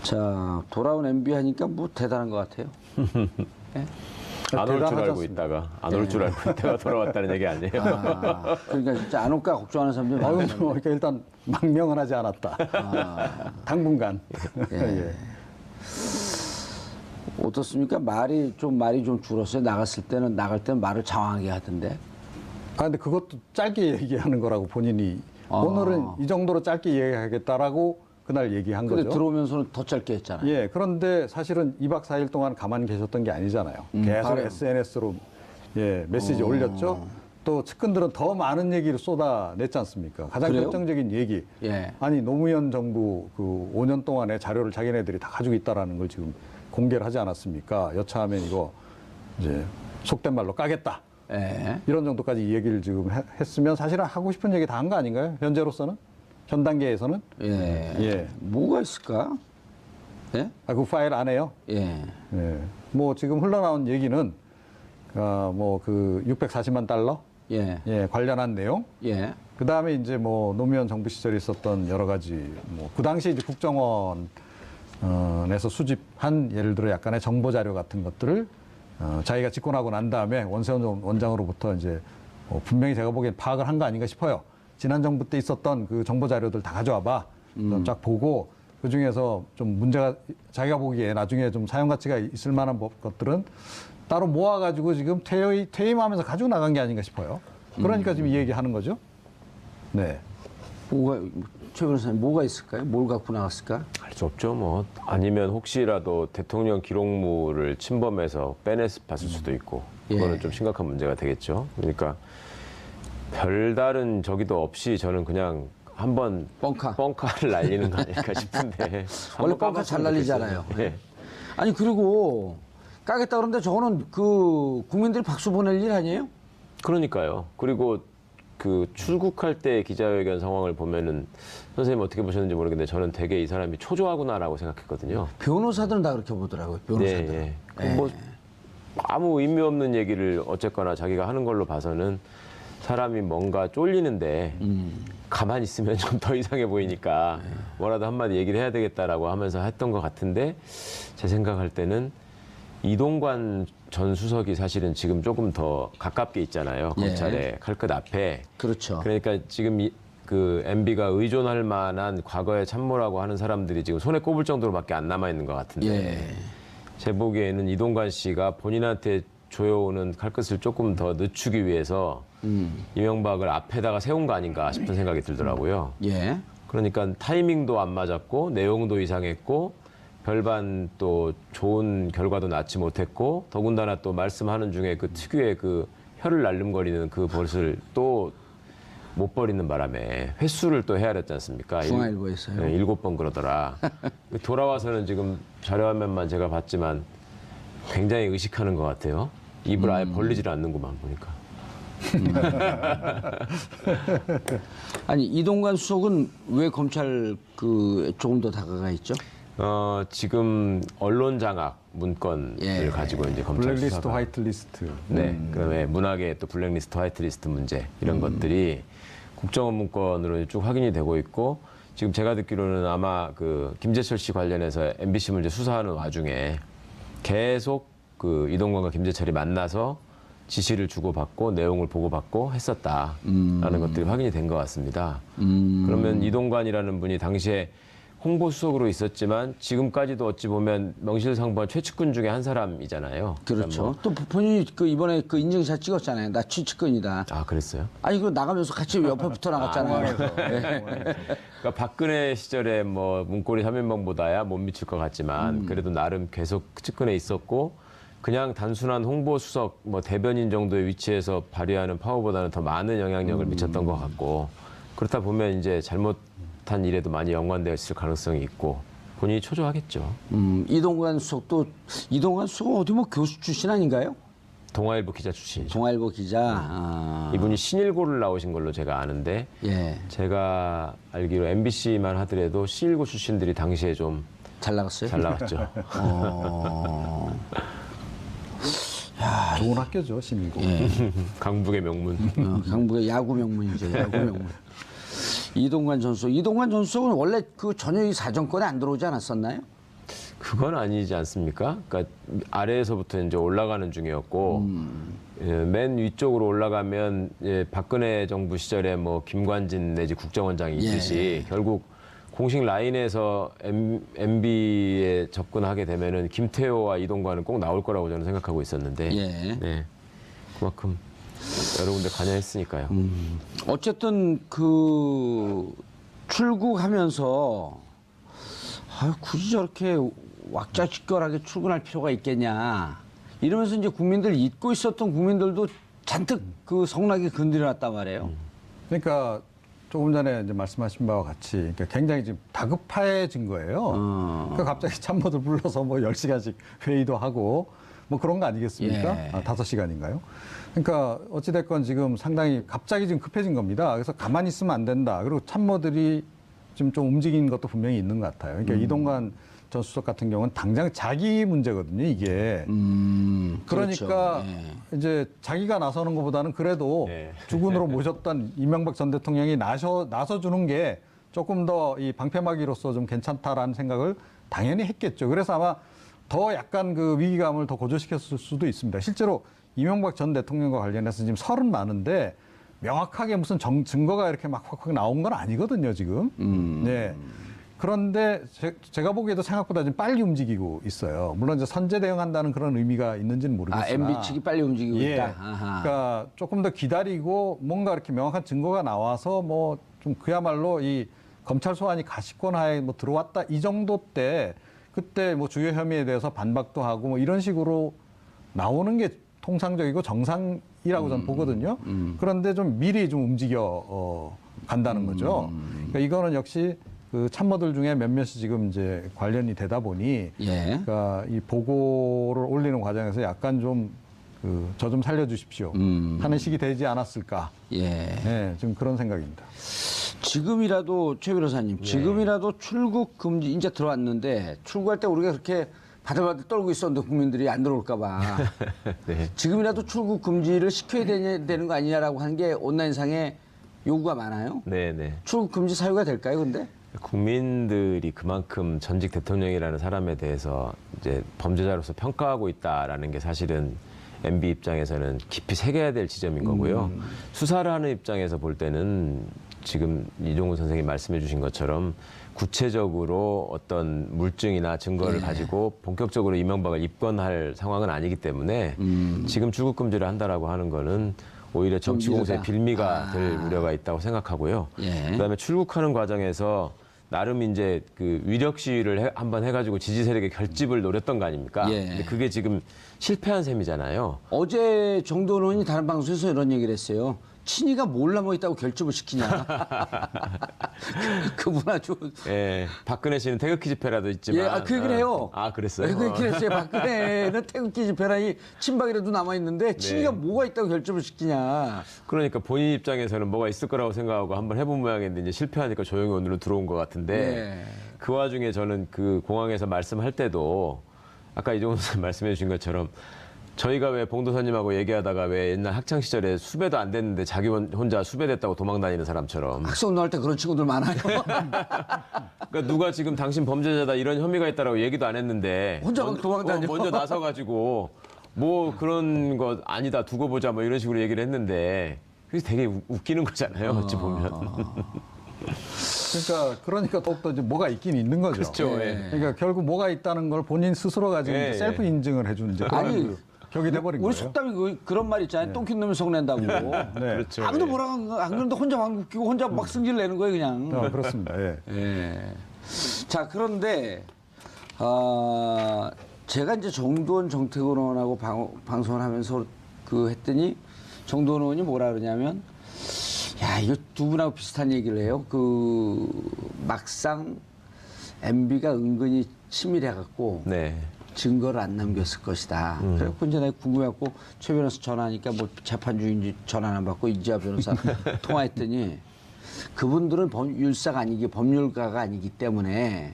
자, 돌아온 MB 하니까 뭐 대단한 것 같아요. 네? 안 올 줄 알고 있다가 안 올 줄 알고 있다가 돌아왔다는 얘기 아니에요? 아, 그러니까 진짜 안 올까 걱정하는 사람들이 많아요. 그러니까 일단 망명은 하지 않았다. 당분간. 예. 어떻습니까? 말이 좀 줄었어요. 나갈 때는 말을 장황하게 하던데. 근데 그것도 짧게 얘기하는 거라고 본인이 오늘은 이 정도로 짧게 얘기하겠다라고 그날 얘기한 근데 거죠. 들어오면서는 더 짧게 했잖아요. 예, 그런데 사실은 2박 4일 동안 가만히 계셨던 게 아니잖아요. 계속 바로. SNS로 메시지 올렸죠. 또 측근들은 더 많은 얘기를 쏟아냈지 않습니까? 가장 그래요? 결정적인 얘기. 예. 아니 노무현 정부 그 5년 동안의 자료를 자기네들이 다 가지고 있다라는 걸 지금 공개를 하지 않았습니까? 여차하면 이거 이제 속된 말로 까겠다. 예. 이런 정도까지 이 얘기를 지금 했으면 사실은 하고 싶은 얘기 다 한 거 아닌가요? 현재로서는? 현 단계에서는? 예. 예. 뭐가 있을까? 예? 그 파일 안 해요? 예. 예. 뭐 지금 흘러나온 얘기는 뭐 그 640만 달러 예. 예, 관련한 내용. 예. 그 다음에 이제 뭐 노무현 정부 시절에 있었던 여러 가지 뭐 그 당시 이제 국정원에서 수집한 예를 들어 약간의 정보 자료 같은 것들을 자기가 집권하고 난 다음에 원세훈 원장으로부터 이제 분명히 제가 보기엔 파악을 한 거 아닌가 싶어요. 지난 정부 때 있었던 그 정보 자료들 다 가져와봐. 쫙 보고 그 중에서 좀 문제가 자기가 보기에 나중에 좀 사용 가치가 있을 만한 것들은 따로 모아가지고 지금 퇴임하면서 가지고 나간 게 아닌가 싶어요. 그러니까 지금 이 얘기하는 거죠. 네. 최 변호사님 뭐가 있을까요? 뭘 갖고 나갔을까? 알 수 없죠. 뭐 아니면 혹시라도 대통령 기록물을 침범해서 빼냈을 수도 있고 그거는 예. 좀 심각한 문제가 되겠죠. 그러니까 별다른 저기도 없이 저는 그냥 한번 뻥카를 날리는 거 아닐까 싶은데 원래 뻥카 잘 날리잖아요. 예. 아니 그리고 까겠다 그러는데 저거는 그 국민들이 박수 보낼 일 아니에요? 그러니까요. 그리고 그 출국할 때 기자회견 상황을 보면은 선생님 어떻게 보셨는지 모르겠는데 저는 되게 이 사람이 초조하구나라고 생각했거든요. 변호사들은 다 그렇게 보더라고요. 변호사들. 예, 예. 뭐 아무 의미 없는 얘기를 어쨌거나 자기가 하는 걸로 봐서는 사람이 뭔가 쫄리는데 가만히 있으면 좀 더 이상해 보이니까 뭐라도 한마디 얘기를 해야 되겠다라고 하면서 했던 것 같은데 제 생각할 때는 이동관 전 수석이 사실은 지금 조금 더 가깝게 있잖아요. 예. 검찰의 칼끝 앞에. 그렇죠. 그러니까 지금 그 MB가 의존할 만한 과거의 참모라고 하는 사람들이 지금 손에 꼽을 정도로밖에 안 남아 있는 것 같은데 예. 제 보기에는 이동관 씨가 본인한테 조여오는 칼끝을 조금 더 늦추기 위해서 이명박을 앞에다가 세운 거 아닌가 싶은 생각이 들더라고요. 예. 그러니까 타이밍도 안 맞았고 내용도 이상했고 별반 또 좋은 결과도 낳지 못했고 더군다나 또 말씀하는 중에 그 특유의 그 혀를 날름거리는 그 버릇을 또 못 버리는 바람에 횟수를 또 헤아렸지 않습니까? 중앙일보에서요. 7번 그러더라. 돌아와서는 지금 자료화면만 제가 봤지만 굉장히 의식하는 것 같아요. 입을 아예 벌리질 않는구만 보니까. 아니 이동관 수석은 왜 검찰 그 조금 더 다가가 있죠? 지금 언론 장악 문건을 예. 가지고 이제 검찰 블랙리스트, 수사가 화이트리스트. 네, 그다음에 문학의 또 블랙리스트, 화이트리스트 문제 이런 것들이 국정원 문건으로 쭉 확인이 되고 있고 지금 제가 듣기로는 아마 그 김재철 씨 관련해서 MBC 문제 수사하는 와중에 계속 그 이동관과 김재철이 만나서 지시를 주고받고 내용을 보고받고 했었다라는 것들이 확인이 된 것 같습니다. 그러면 이동관이라는 분이 당시에 홍보수석으로 있었지만 지금까지도 어찌 보면 명실상부한 최측근 중에 한 사람이잖아요. 그렇죠. 그러니까 또 본인이 그 이번에 그 인증샷 찍었잖아요. 나 최측근이다. 아, 그랬어요? 아니 그 나가면서 같이 옆에 붙어 나갔잖아요. 그러니까 박근혜 시절에 뭐 문고리 3인방보다야 못 미칠 것 같지만 그래도 나름 계속 측근에 있었고 그냥 단순한 홍보수석 뭐 대변인 정도의 위치에서 발휘하는 파워보다는 더 많은 영향력을 미쳤던 것 같고 그렇다 보면 이제 잘못한 일에도 많이 연관되어 있을 가능성이 있고 본인이 초조하겠죠. 이동관 수석은 어디 뭐 교수 출신 아닌가요? 동아일보 기자 출신이죠. 동아일보 기자. 이분이 신일고를 나오신 걸로 제가 아는데 예. 제가 알기로 MBC만 하더라도 신일고 출신들이 당시에 좀 잘 나갔어요? 잘 나왔죠. 좋은 학교죠, 신일고. 강북의 명문. 강북의 야구 명문이죠. 야구 명문. 이동관 전 수석은 원래 그 전혀 이 사정권에 안 들어오지 않았었나요? 그건 아니지 않습니까? 그러니까 아래에서부터 이제 올라가는 중이었고 맨 위쪽으로 올라가면 박근혜 정부 시절에 뭐 김관진 내지 국정원장이 있듯이 결국 공식 라인에서 MB에 접근하게 되면은 김태호와 이동관은 꼭 나올 거라고 저는 생각하고 있었는데 네, 그만큼 여러 군데 관여했으니까요. 어쨌든 그 출국하면서 굳이 저렇게 왁자지껄하게 출근할 필요가 있겠냐 이러면서 이제 국민들 잊고 있었던 국민들도 잔뜩 그 성나게 건드려놨단 말이에요. 그러니까 조금 전에 이제 말씀하신 바와 같이 그러니까 굉장히 지금 다급해진 거예요. 그러니까 갑자기 참모들 불러서 뭐 10시간씩 회의도 하고 뭐 그런 거 아니겠습니까? 5시간인가요? 그러니까 어찌됐건 지금 상당히 갑자기 지금 급해진 겁니다. 그래서 가만히 있으면 안 된다. 그리고 참모들이 지금 좀 움직이는 것도 분명히 있는 것 같아요. 그러니까 이동관 전 수석 같은 경우는 당장 자기 문제거든요, 이게. 그러니까 이제 자기가 나서는 것보다는 그래도 주군으로 모셨던 이명박 전 대통령이 나서주는 게 조금 더 이 방패막이로서 좀 괜찮다라는 생각을 당연히 했겠죠. 그래서 아마 더 약간 그 위기감을 더 고조시켰을 수도 있습니다. 실제로 이명박 전 대통령과 관련해서 지금 설은 많은데 명확하게 무슨 증거가 이렇게 막 확확 나온 건 아니거든요, 지금. 네. 그런데 제가 보기에도 생각보다 좀 빨리 움직이고 있어요. 물론 이제 선제 대응한다는 그런 의미가 있는지는 모르겠으나. MB 측이 빨리 움직이고 있다. 그러니까 조금 더 기다리고 뭔가 이렇게 명확한 증거가 나와서 뭐 좀 그야말로 이 검찰 소환이 가시권하에 뭐 들어왔다 이 정도 때 그때 뭐 주요 혐의에 대해서 반박도 하고 뭐 이런 식으로 나오는 게 통상적이고 정상이라고 저는 보거든요. 그런데 좀 미리 좀 움직여 간다는 거죠. 그러니까 이거는 역시 그 참모들 중에 몇몇이 지금 이제 관련이 되다 보니, 그러니까 이 보고를 올리는 과정에서 약간 좀 그 저 좀 살려주십시오 하는 식이 되지 않았을까? 네, 지금 그런 생각입니다. 지금이라도 최 변호사님, 지금이라도 출국 금지 이제 들어왔는데 출국할 때 우리가 그렇게 바들바들 떨고 있었는데 국민들이 안 들어올까봐 지금이라도 출국 금지를 시켜야 되는 거 아니냐라고 하는 게 온라인상에 요구가 많아요. 출국 금지 사유가 될까요, 근데? 국민들이 그만큼 전직 대통령이라는 사람에 대해서 이제 범죄자로서 평가하고 있다라는 게 사실은 MB 입장에서는 깊이 새겨야 될 지점인 거고요. 수사를 하는 입장에서 볼 때는 지금 이종훈 선생님이 말씀해 주신 것처럼 구체적으로 어떤 물증이나 증거를 가지고 본격적으로 이명박을 입건할 상황은 아니기 때문에 지금 출국 금지를 한다라고 하는 거는 오히려 정치 공세의 빌미가 될 우려가 있다고 생각하고요. 그다음에 출국하는 과정에서 나름 이제 그 위력 시위를 한번 해가지고 지지 세력의 결집을 노렸던 거 아닙니까? 근데 그게 지금 실패한 셈이잖아요. 어제 정도원 의원이 다른 방송에서 이런 얘기를 했어요. 친이가 몰라 뭐 있다고 결집을 시키냐. 그분 아주. 박근혜 씨는 태극기 집회라도 있지만. 그 얘기를 해요. 그랬어요? 그 얘기를 했어요. 박근혜는 태극기 집회라니 친박이라도 남아있는데 친이가 뭐가 있다고 결집을 시키냐. 그러니까 본인 입장에서는 뭐가 있을 거라고 생각하고 한번 해본 모양인데 이제 실패하니까 조용히 오늘은 들어온 것 같은데 그 와중에 저는 그 공항에서 말씀할 때도 아까 이종훈 선생님 말씀해 주신 것처럼 저희가 왜 봉도사님하고 얘기하다가 왜 옛날 학창 시절에 수배도 안 됐는데 자기 혼자 수배됐다고 도망 다니는 사람처럼 학생 나올 때 그런 친구들 많아요. 그러니까 누가 지금 당신 범죄자다 이런 혐의가 있다라고 얘기도 안 했는데 혼자 막 도망 다녀. 먼저 나서가지고 뭐 그런 거 아니다 두고 보자 뭐 이런 식으로 얘기를 했는데 그게 되게 웃기는 거잖아요. 어찌 보면. 그러니까 더욱더 이제 뭐가 있긴 있는 거죠. 그렇죠. 그러니까 결국 뭐가 있다는 걸 본인 스스로가 지금 이제 셀프 인증을 해준 이제 그런 격이 돼버린 거예요. 우리 속담이 그런 말 있잖아요. 똥킨 놈이 속낸다고. 그렇죠. 아무도 뭐라고 안 그러는데 혼자 막 웃기고 혼자 막 승질 내는 거예요, 그냥. 그렇습니다. 자, 그런데 제가 이제 정두원, 정태근 의원하고 방송을 하면서 했더니 정두원 의원이 뭐라 그러냐면 야, 이거 두 분하고 비슷한 얘기를 해요. 막상 MB가 은근히 치밀해갖고 증거를 안 남겼을 것이다. 그래갖고 이제 내가 궁금해갖고 최 변호사 전화하니까 뭐 재판 중인지 전화 안 받고 이지아 변호사 통화했더니 그분들은 율사가 아니기 법률가가 아니기 때문에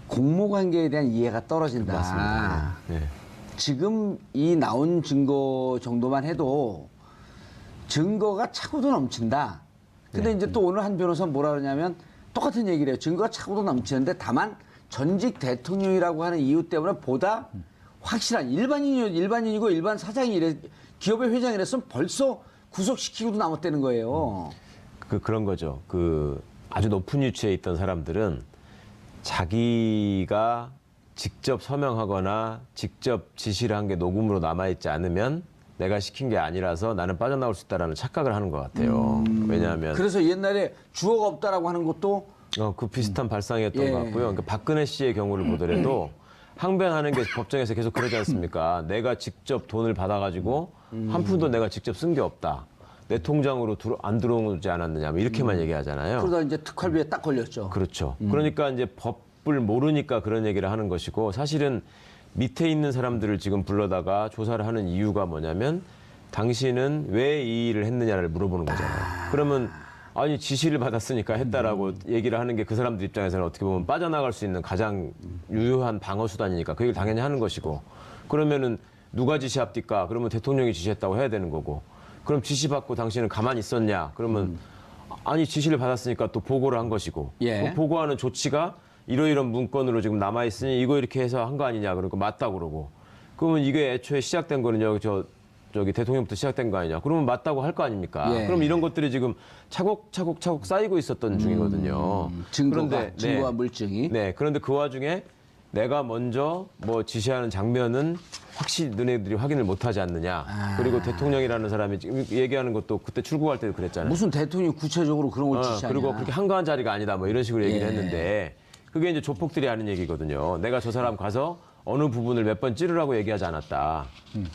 공모관계에 대한 이해가 떨어진다. 맞습니다. 지금 이 나온 증거 정도만 해도 증거가 차고도 넘친다. 근데 이제 또 오늘 한 변호사는 뭐라 그러냐면 똑같은 얘기를 해요. 증거가 차고도 넘치는데 다만 전직 대통령이라고 하는 이유 때문에 보다 확실한 일반인이고 일반 사장이 기업의 회장이랬으면 벌써 구속시키고도 남았다는 거예요. 그런 거죠. 아주 높은 위치에 있던 사람들은 자기가 직접 서명하거나 직접 지시를 한 게 녹음으로 남아있지 않으면 내가 시킨 게 아니라서 나는 빠져나올 수 있다라는 착각을 하는 것 같아요. 왜냐하면 그래서 옛날에 주어가 없다라고 하는 것도 그 비슷한 발상이었던 예. 것 같고요. 그러니까 박근혜 씨의 경우를 보더라도 항변하는 게 법정에서 계속 그러지 않습니까? 내가 직접 돈을 받아가지고 한 푼도 내가 직접 쓴 게 없다. 내 통장으로 안 들어오지 않았느냐, 뭐 이렇게만 얘기하잖아요. 그러다 이제 특활비에 딱 걸렸죠. 그렇죠. 그러니까 이제 법을 모르니까 그런 얘기를 하는 것이고, 사실은 밑에 있는 사람들을 지금 불러다가 조사를 하는 이유가 뭐냐면 당신은 왜 이 일을 했느냐를 물어보는 거잖아요. 그러면 아니 지시를 받았으니까 했다라고 얘기를 하는 게 그 사람들 입장에서는 어떻게 보면 빠져나갈 수 있는 가장 유효한 방어 수단이니까 그 얘기를 당연히 하는 것이고, 그러면은 누가 지시합니까? 그러면 대통령이 지시했다고 해야 되는 거고, 그럼 지시받고 당신은 가만히 있었냐? 그러면 아니 지시를 받았으니까 또 보고를 한 것이고, 예. 그 보고하는 조치가 이러이런 문건으로 지금 남아있으니 이거 이렇게 해서 한 거 아니냐? 그러니까 맞다고 그러고, 그러면 이게 애초에 시작된 거는요, 저기 대통령부터 시작된 거 아니냐? 그러면 맞다고 할 거 아닙니까? 예. 그럼 이런 것들이 지금 차곡차곡 쌓이고 있었던 중이거든요. 증거와 물증이. 네, 그런데 그 와중에 내가 먼저 뭐 지시하는 장면은 확실히 너네들이 확인을 못하지 않느냐. 그리고 대통령이라는 사람이 지금 얘기하는 것도 그때 출국할 때도 그랬잖아요. 무슨 대통령이 구체적으로 그런 걸 지시하냐. 그리고 그렇게 한가한 자리가 아니다. 뭐 이런 식으로 얘기를 예. 했는데, 그게 이제 조폭들이 하는 얘기거든요. 내가 저 사람 가서 어느 부분을 몇 번 찌르라고 얘기하지 않았다.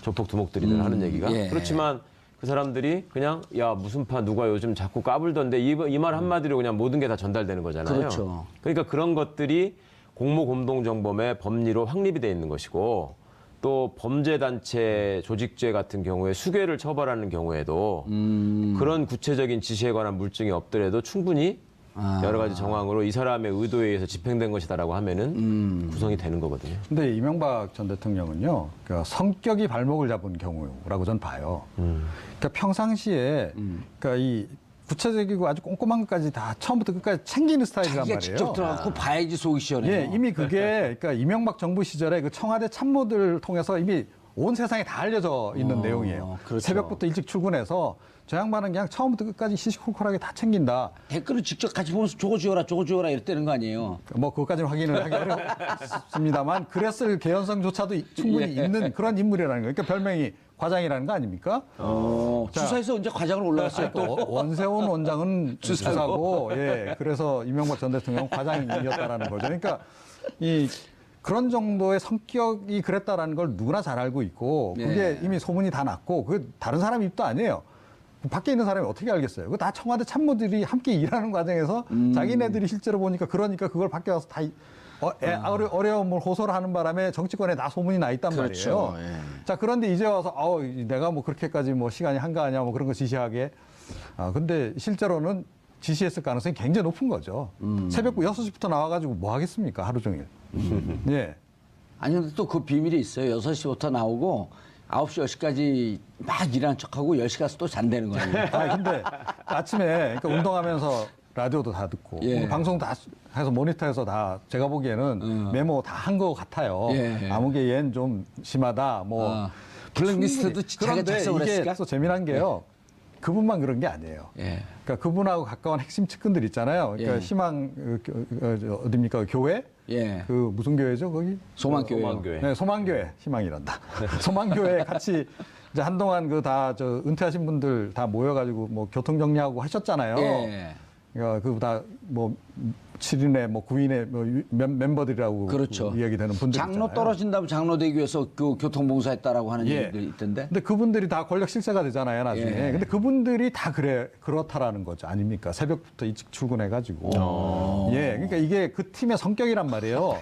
조폭 두목들이들 하는 얘기가. 예. 그렇지만 그 사람들이 그냥 야 무슨 파 누가 요즘 자꾸 까불던데 이 말 한마디로 그냥 모든 게 다 전달되는 거잖아요. 그렇죠. 그러니까 그런 것들이 공모공동정범의 법리로 확립이 돼 있는 것이고, 또 범죄단체 조직죄 같은 경우에 수괴를 처벌하는 경우에도 그런 구체적인 지시에 관한 물증이 없더라도 충분히 여러 가지 정황으로 이 사람의 의도에 의해서 집행된 것이다라고 하면은 구성이 되는 거거든요. 근데 이명박 전 대통령은요, 그러니까 성격이 발목을 잡은 경우라고 전 봐요. 그러니까 평상시에, 그러니까 이 구체적이고 아주 꼼꼼한 것까지 다 처음부터 끝까지 챙기는 스타일이란 자기가 말이에요. 직접 들어가고 봐야지 속이 시원해요. 예, 이미 그게 그러니까 이명박 정부 시절에 그 청와대 참모들을 통해서 이미 온 세상에 다 알려져 있는 내용이에요. 그렇죠. 새벽부터 일찍 출근해서 저 양반은 그냥 처음부터 끝까지 시시콜콜하게 다 챙긴다. 댓글을 직접 같이 보면서 저거 지워라 이랬다는 거 아니에요. 뭐 그것까지는 확인을 하기 어렵습니다만 그랬을 개연성조차도 충분히 있는 그런 인물이라는 거예요. 그러니까 별명이 과장이라는 거 아닙니까? 자, 수사에서 언제 과장으로 올라갔어요? 또 원세훈 원장은 주사고, 예, 그래서 이명박 전 대통령 과장이었다라는 거죠. 그러니까 그런 정도의 성격이 그랬다라는 걸 누구나 잘 알고 있고, 그게 네. 이미 소문이 다 났고, 그게 다른 사람 입도 아니에요. 밖에 있는 사람이 어떻게 알겠어요? 그거 다 청와대 참모들이 함께 일하는 과정에서 자기네들이 실제로 보니까 그러니까 그걸 밖에 와서 다 어려움을 호소를 하는 바람에 정치권에 다 소문이 나 있단 그렇죠. 말이에요. 예. 자, 그런데 이제 와서 내가 뭐 그렇게까지 뭐 시간이 한가하냐 뭐 그런 거 지시하게. 근데 실제로는 지시했을 가능성이 굉장히 높은 거죠. 새벽 6시부터 나와가지고 뭐 하겠습니까? 하루 종일. 예. 아니 근데 또 그 비밀이 있어요. 6시부터 나오고 9시, 10시까지 막 일하는 척하고 10시 가서 또 잔다는 거예요. 근데 아침에 그러니까 운동하면서 라디오도 다 듣고 예. 방송 다 해서 모니터에서 다 제가 보기에는 메모 다 한 것 같아요. 예. 아무개 얘는 좀 심하다. 뭐 블랙리스트도 충분히. 자기가 그런데 작성을 이게 했을까? 또 재미난 게요. 그분만 그런 게 아니에요. 예. 그러니까 그분하고 가까운 핵심 측근들 있잖아요. 그러니까 예. 희망 어딥니까? 교회? 예. 그 무슨 교회죠? 거기? 소망교회. 소망교회. 네, 소망교회. 희망이란다. 소망교회 같이 이제 한동안 은퇴하신 분들 다 모여가지고 뭐 교통 정리하고 하셨잖아요. 예. 그러니까 그 다 뭐 7인의 뭐 9인의 뭐 멤버들이라고 그렇죠. 이야기되는 분들 장로 있잖아요. 떨어진다면 장로되기 위해서 그 교통봉사했다라고 하는 예. 얘기들이 있던데. 근데 그분들이 다 권력 실세가 되잖아요, 나중에. 예. 근데 그분들이 다 그렇다라는 거죠. 아닙니까? 새벽부터 일찍 출근해가지고. 예. 그러니까 이게 그 팀의 성격이란 말이에요.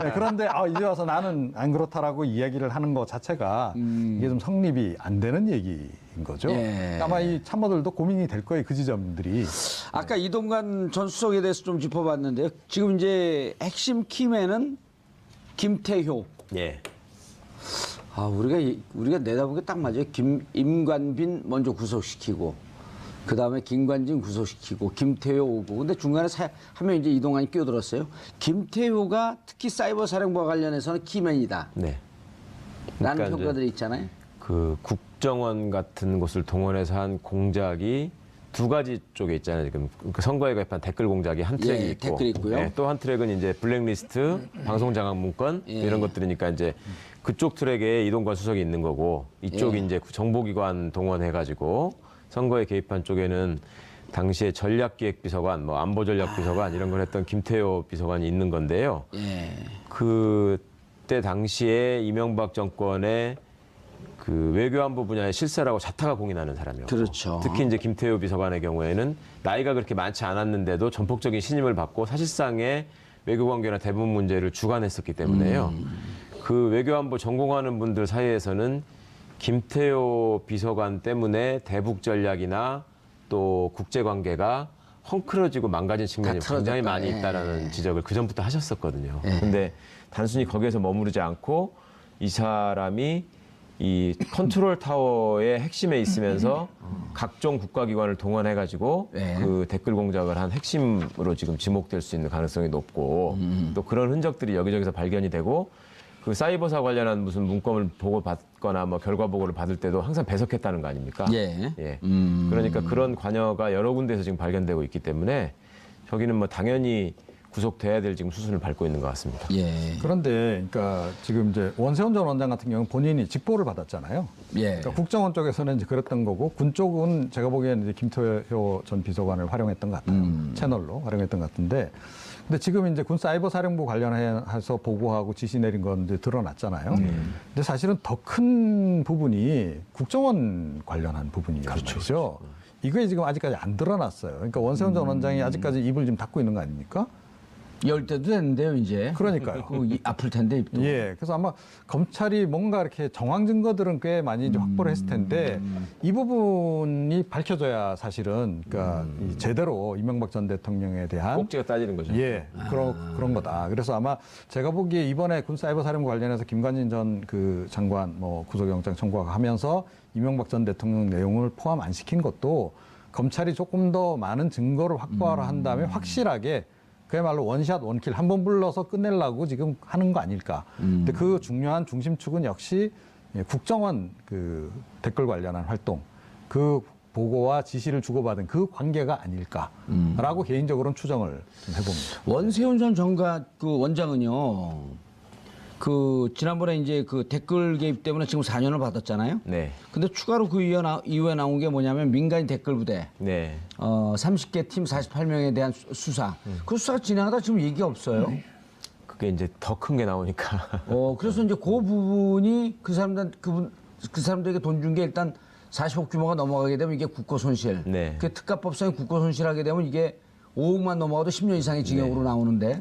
네, 그런데 이제 와서 나는 안 그렇다라고 이야기를 하는 것 자체가 이게 좀 성립이 안 되는 얘기인 거죠. 예. 아마 이 참모들도 고민이 될 거예요, 그 지점들이. 아까 이동관 전 수석에 대해서 좀 짚어봤는데요. 지금 이제 핵심 키맨은 김태효. 예. 우리가 내다보기에 딱 맞아요. 임관빈 먼저 구속시키고 그 다음에 김관진 구속시키고 김태효 오고. 근데 중간에 한 명 이제 이동환이 끼어들었어요. 김태효가 특히 사이버 사령부와 관련해서는 키맨이다. 네. 라는 그러니까 평가들이 있잖아요. 그 국정원 같은 곳을 동원해서 한 공작이 두 가지 쪽에 있잖아요. 지금 그 선거에 가입한 댓글 공작이 한 트랙이 예, 있고, 댓글 있고요. 또 한 트랙은 이제 블랙리스트, 방송 장악 문건 예. 이런 것들이니까 이제 그쪽 트랙에 이동관 수석이 있는 거고 이쪽이 예. 이제 정보기관 동원해가지고 선거에 개입한 쪽에는 당시에 전략기획비서관, 뭐 안보전략비서관 이런 걸 했던 김태효 비서관이 있는 건데요. 예. 그때 당시에 이명박 정권의 그 외교안보 분야의 실세라고 자타가 공인하는 사람이었고, 그렇죠. 특히 이제 김태효 비서관의 경우에는 나이가 그렇게 많지 않았는데도 전폭적인 신임을 받고 사실상의 외교관계나 대부분 문제를 주관했었기 때문에요. 그 외교안보 전공하는 분들 사이에서는 김태효 비서관 때문에 대북 전략이나 또 국제관계가 헝클어지고 망가진 측면이 다 굉장히 많이 틀어졌다. 있다라는 예. 지적을 그 전부터 하셨었거든요. 예. 근데 단순히 거기에서 머무르지 않고 이 사람이 이 컨트롤 타워의 핵심에 있으면서 각종 국가기관을 동원해가지고 네. 그 댓글 공작을 한 핵심으로 지금 지목될 수 있는 가능성이 높고 또 그런 흔적들이 여기저기서 발견이 되고 그 사이버사 관련한 무슨 문건을 보고받거나 뭐 결과 보고를 받을 때도 항상 배석했다는 거 아닙니까? 예. 예. 그러니까 그런 관여가 여러 군데에서 지금 발견되고 있기 때문에 저기는 뭐 당연히 구속돼야 될 지금 수순을 밟고 있는 것 같습니다. 예. 그런데 그러니까 지금 이제 원세훈 전 원장 같은 경우는 본인이 직보를 받았잖아요. 예. 그러니까 국정원 쪽에서는 이제 그랬던 거고 군 쪽은 제가 보기에는 이제 김태효 전 비서관을 활용했던 것 같아요. 채널로 활용했던 것 같은데, 근데 지금 이제 군 사이버 사령부 관련해서 보고하고 지시 내린 건 이제 드러났잖아요. 근데 사실은 더 큰 부분이 국정원 관련한 부분이란 말이죠. 이게 지금 아직까지 안 드러났어요. 그러니까 원세훈 전 원장이 아직까지 입을 좀 닫고 있는 거 아닙니까? 열 때도 됐는데요, 이제. 그러니까요. 아플 텐데, 입도. 예, 그래서 아마 검찰이 뭔가 이렇게 정황 증거들은 꽤 많이 이제 확보를 했을 텐데 이 부분이 밝혀져야 사실은 그러니까 이 제대로 이명박 전 대통령에 대한 꼭지가 따지는 거죠. 예, 그런 거다. 그래서 아마 제가 보기에 이번에 군사이버사령부 관련해서 김관진 전 그 장관 뭐 구속영장 청구하면서 이명박 전 대통령 내용을 포함 안 시킨 것도 검찰이 조금 더 많은 증거를 확보하려 한 다음에 확실하게 그야말로 원샷 원킬 한 번 불러서 끝내려고 지금 하는 거 아닐까. 근데 그 중요한 중심축은 역시 국정원 그 댓글 관련한 활동, 그 보고와 지시를 주고받은 그 관계가 아닐까라고 개인적으로는 추정을 좀 해봅니다. 원세훈 전 정가 그 원장은요. 그 지난번에 이제 그 댓글 개입 때문에 지금 4년을 받았잖아요. 네. 근데 추가로 그 이후에 나온 게 뭐냐면 민간인 댓글 부대. 네. 30개 팀 48명에 대한 수사. 그 수사가 진행하다 지금 얘기가 없어요. 그게 이제 더 큰 게 나오니까. 그래서 이제 그 부분이 그 사람들에게 돈 준 게 일단 40억 규모가 넘어가게 되면 이게 국고 손실. 네. 그 특가법상의 국고 손실하게 되면 이게 5억만 넘어가도 10년 이상의 징역으로 나오는데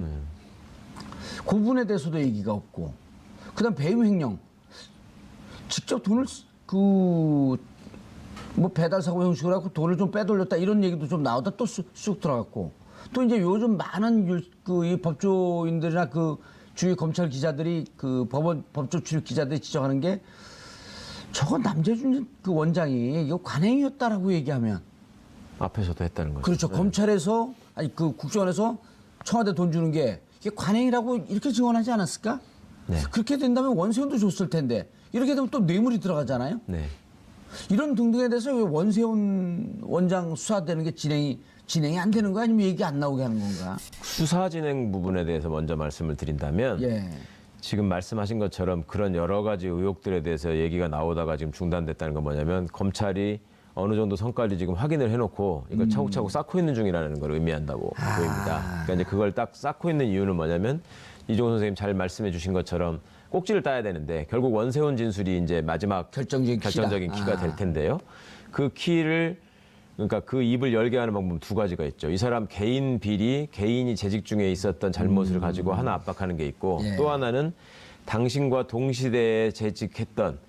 그 부분에 대해서도 얘기가 없고. 그다음 배임 횡령. 직접 돈을 뭐 배달 사고 형식으로 하고 돈을 좀 빼돌렸다 이런 얘기도 좀 나오다 또 쑥 들어갔고. 또 이제 요즘 많은 이 법조인들이나 그 주위 검찰 기자들이 그 법조 출입 기자들이 지적하는 게 저거 남재준 그 원장이 이거 관행이었다라고 얘기하면 앞에서도 했다는 거죠. 그렇죠. 검찰에서 아니 그 국정원에서 청와대 돈 주는 게 이게 관행이라고 이렇게 증언하지 않았을까? 네. 그렇게 된다면 원세훈도 줬을 텐데 이렇게 되면 또 뇌물이 들어가잖아요. 네. 이런 등등에 대해서 왜 원세훈 원장 수사되는 게 진행이 안 되는 거야? 아니면 얘기 안 나오게 하는 건가? 수사 진행 부분에 대해서 먼저 말씀을 드린다면 예. 지금 말씀하신 것처럼 그런 여러 가지 의혹들에 대해서 얘기가 나오다가 지금 중단됐다는 건 뭐냐면 검찰이 어느 정도 성과를 지금 확인을 해놓고 이걸 차곡차곡 쌓고 있는 중이라는 걸 의미한다고 보입니다. 그러니까 이제 그걸 딱 쌓고 있는 이유는 뭐냐면 이종호 선생님 잘 말씀해 주신 것처럼 꼭지를 따야 되는데 결국 원세훈 진술이 이제 마지막 결정적인 키가 될 텐데요. 그 키를 그러니까 그 입을 열게 하는 방법 두 가지가 있죠. 이 사람 개인 비리, 개인이 재직 중에 있었던 잘못을 가지고 하나 압박하는 게 있고 예. 또 하나는 당신과 동시대에 재직했던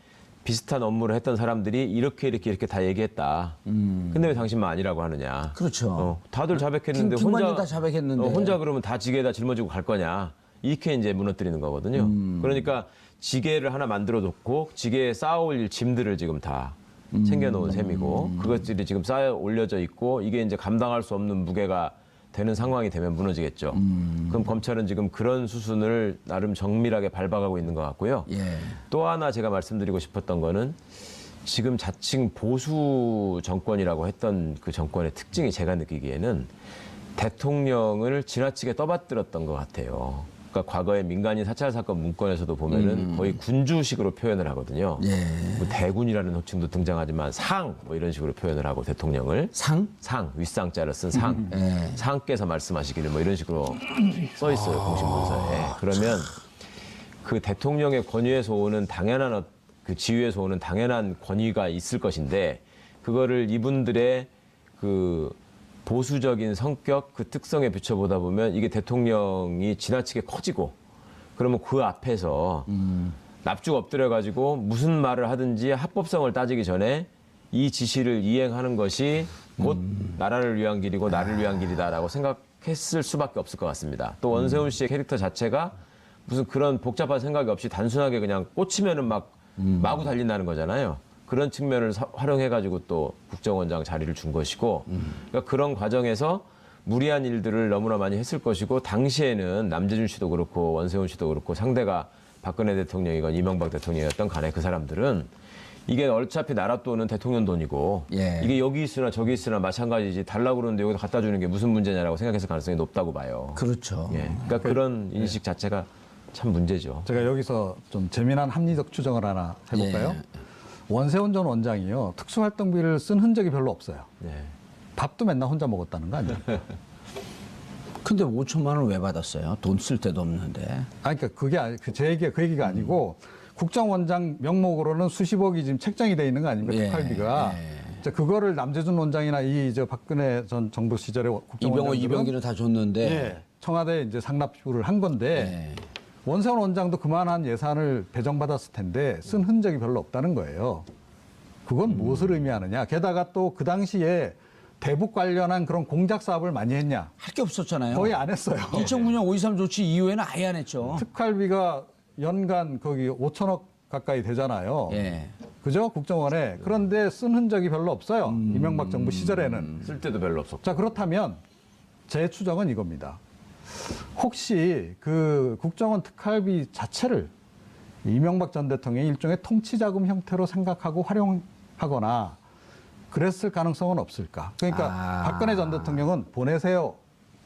비슷한 업무를 했던 사람들이 이렇게 다 얘기했다. 근데 왜 당신만 아니라고 하느냐. 그렇죠. 다들 자백했는데 김관진 다 자백했는데. 혼자 그러면 다 지게에다 짊어지고 갈 거냐. 이렇게 이제 무너뜨리는 거거든요. 그러니까 지게를 하나 만들어 놓고 지게에 쌓아올릴 짐들을 지금 다 챙겨놓은 셈이고 그것들이 지금 쌓여 올려져 있고 이게 이제 감당할 수 없는 무게가 되는 상황이 되면 무너지겠죠. 그럼 검찰은 지금 그런 수순을 나름 정밀하게 밟아가고 있는 것 같고요. 예. 또 하나 제가 말씀드리고 싶었던 거는 지금 자칭 보수 정권이라고 했던 그 정권의 특징이 제가 느끼기에는 대통령을 지나치게 떠받들었던 것 같아요. 그러니까 과거에 민간인 사찰 사건 문건에서도 보면은 거의 군주식으로 표현을 하거든요. 예. 뭐 대군이라는 호칭도 등장하지만 상 뭐 이런 식으로 표현을 하고 대통령을 상? 상 윗상자를 쓴 상. 예. 상께서 말씀하시기를 뭐 이런 식으로 써 있어요 공식 문서에. 그러면 그 대통령의 권위에서 오는 당연한 그 지위에서 오는 당연한 권위가 있을 것인데 그거를 이분들의 그 보수적인 성격 그 특성에 비춰보다 보면 이게 대통령이 지나치게 커지고 그러면 그 앞에서 납죽 엎드려가지고 무슨 말을 하든지 합법성을 따지기 전에 이 지시를 이행하는 것이 곧 나라를 위한 길이고 나를 위한 길이다라고 생각했을 수밖에 없을 것 같습니다. 또 원세훈 씨의 캐릭터 자체가 무슨 그런 복잡한 생각이 없이 단순하게 그냥 꽂히면은 막 마구 달린다는 거잖아요. 그런 측면을 활용해가지고 또 국정원장 자리를 준 것이고 그러니까 그런 과정에서 무리한 일들을 너무나 많이 했을 것이고 당시에는 남재준 씨도 그렇고 원세훈 씨도 그렇고 상대가 박근혜 대통령이건 이명박 대통령이었던 간에 그 사람들은 이게 어차피 나라 돈은 대통령 돈이고 예. 이게 여기 있으나 저기 있으나 마찬가지지 달라고 그러는데 여기다 갖다 주는 게 무슨 문제냐라고 생각했을 가능성이 높다고 봐요. 그렇죠. 예. 그러니까 그런 인식 자체가 참 문제죠. 제가 여기서 좀 재미난 합리적 추정을 하나 해볼까요? 예. 원세훈 전 원장이요. 특수활동비를 쓴 흔적이 별로 없어요. 네. 밥도 맨날 혼자 먹었다는 거 아니에요? 근데 5천만 원 왜 받았어요? 돈 쓸 데도 없는데. 그러니까 그게 제 얘기가 그 얘기가 아니고 국정원장 명목으로는 수십억이 지금 책정이 돼 있는 거 아닙니까? 예, 특활비가. 예. 그거를 남재준 원장이나 박근혜 전 정부 시절에 이병호, 국정원장들은 이병기는 다 줬는데. 예, 청와대에 이제 상납표를 한 건데 예. 원세훈 원장도 그만한 예산을 배정받았을 텐데 쓴 흔적이 별로 없다는 거예요. 그건 무엇을 의미하느냐? 게다가 또 그 당시에 대북 관련한 그런 공작 사업을 많이 했냐? 할 게 없었잖아요. 거의 안 했어요. 2009년 5.23 조치 이후에는 아예 안 했죠. 특활비가 연간 거기 5천억 가까이 되잖아요. 예. 그죠? 국정원에. 그런데 쓴 흔적이 별로 없어요. 이명박 정부 시절에는. 쓸 때도 별로 없었고. 자, 그렇다면 제 추정은 이겁니다. 혹시 그 국정원 특활비 자체를 이명박 전 대통령의 일종의 통치자금 형태로 생각하고 활용하거나 그랬을 가능성은 없을까? 그러니까 박근혜 전 대통령은 보내세요.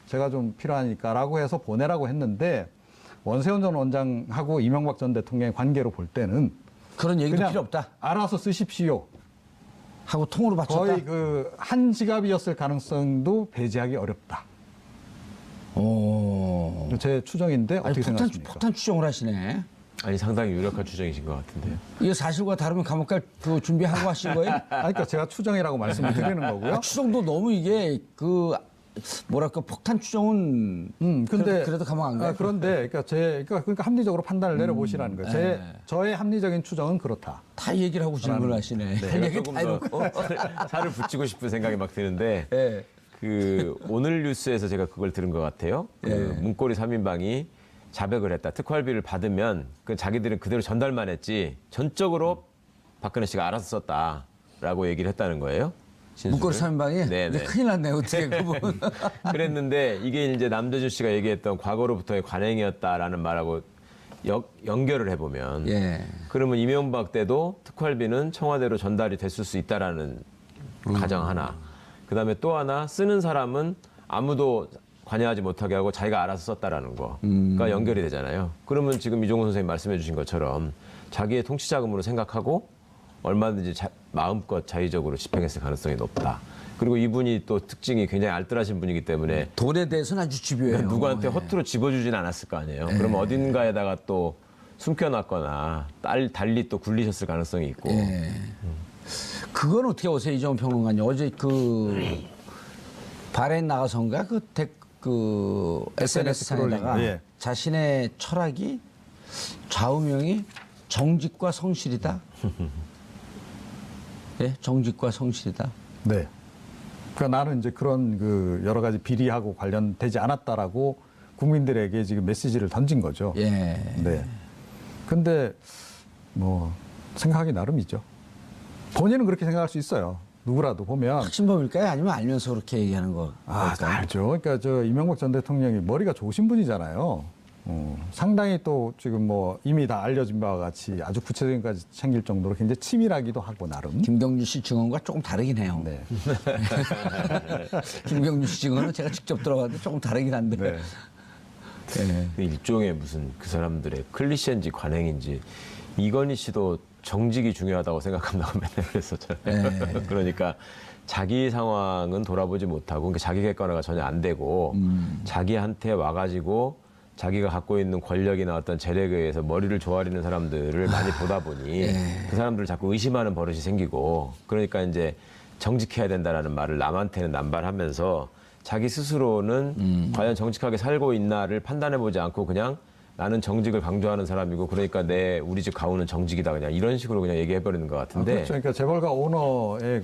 제가 좀 필요하니까라고 해서 보내라고 했는데 원세훈 전 원장하고 이명박 전 대통령의 관계로 볼 때는 그런 얘기도 그냥 필요 없다. 알아서 쓰십시오. 하고 통으로 바쳤다. 거의 그 한 지갑이었을 가능성도 배제하기 어렵다. 오. 제 추정인데 어떻게 생각하십니까? 폭탄 추정을 하시네. 아니 상당히 유력한 추정이신 것 같은데요. 이거 사실과 다르면 감옥 갈 그 준비하고 하신 거예요? 그러니까 제가 추정이라고 말씀을 드리는 거고요. 추정도 너무 이게 그 뭐랄까 폭탄 추정은 근데 그래도 감옥 안 가요. 그런데 그러니까 합리적으로 판단을 내려보시라는 거예요. 저의 합리적인 추정은 그렇다. 다 얘기를 하고 질문하시네. 제가 얘기 조금 다 해놓고. 더 살을 붙이고 싶은 생각이 막 드는데 예. 그 오늘 뉴스에서 제가 그걸 들은 것 같아요. 그 문고리 3인방이 자백을 했다. 특활비를 받으면 그 자기들은 그대로 전달만 했지 전적으로 박근혜 씨가 알아서 썼다라고 얘기를 했다는 거예요. 문고리 3인방이? 네, 이제 네. 큰일 났네, 어떻게 그분. 그랬는데 이게 이제 남재준 씨가 얘기했던 과거로부터의 관행이었다라는 말하고 연결을 해보면 예. 그러면 이명박 때도 특활비는 청와대로 전달이 됐을 수 있다라는 가정 하나. 그다음에 또 하나 쓰는 사람은 아무도 관여하지 못하게 하고 자기가 알아서 썼다라는 거가 연결이 되잖아요. 그러면 지금 이종훈 선생님 말씀해 주신 것처럼 자기의 통치자금으로 생각하고 얼마든지 마음껏 자의적으로 집행했을 가능성이 높다. 그리고 이분이 또 특징이 굉장히 알뜰하신 분이기 때문에 돈에 대해서는 아주 집요해요. 누구한테 허투루 집어주진 않았을 거 아니에요. 그러면 어딘가에다가 또 숨겨놨거나 달리 또 굴리셨을 가능성이 있고. 예. 그건 어떻게 보세요, 이정훈 평론가님? 어제 그 바레인 나가선가 그 SNS상에다가 예. 자신의 철학이 좌우명이 정직과 성실이다. 예, 정직과 성실이다. 네. 그러니까 나는 이제 그런 그 여러 가지 비리하고 관련되지 않았다라고 국민들에게 지금 메시지를 던진 거죠. 예. 네. 근데 뭐 생각하기 나름이죠. 본인은 그렇게 생각할 수 있어요. 누구라도 보면. 확신범일까요? 아니면 알면서 그렇게 얘기하는 거? 다 알죠. 그러니까 저 이명박 전 대통령이 머리가 좋으신 분이잖아요. 상당히 또 지금 뭐 이미 다 알려진 바와 같이 아주 구체적인 것까지 챙길 정도로 굉장히 치밀하기도 하고 나름. 김경준 씨 증언과 조금 다르긴 해요. 네. 김경준 씨 증언은 제가 직접 들어봤는데 조금 다르긴 한데. 네. 네. 그 일종의 무슨 그 사람들의 클리셰인지 관행인지 이건희 씨도 정직이 중요하다고 생각한다고 맨날 그랬었잖아요. 그러니까 자기 상황은 돌아보지 못하고 그러니까 자기 객관화가 전혀 안 되고 자기한테 와가지고 자기가 갖고 있는 권력이나 어떤 재력에 의해서 머리를 조아리는 사람들을 많이 보다 보니 그 사람들을 자꾸 의심하는 버릇이 생기고 그러니까 이제 정직해야 된다라는 말을 남한테는 남발하면서 자기 스스로는 과연 정직하게 살고 있나를 판단해보지 않고 그냥 나는 정직을 강조하는 사람이고 그러니까 우리 집 가훈은 정직이다 그냥 이런 식으로 그냥 얘기해버리는 것 같은데. 그렇죠. 그러니까 재벌가 오너가의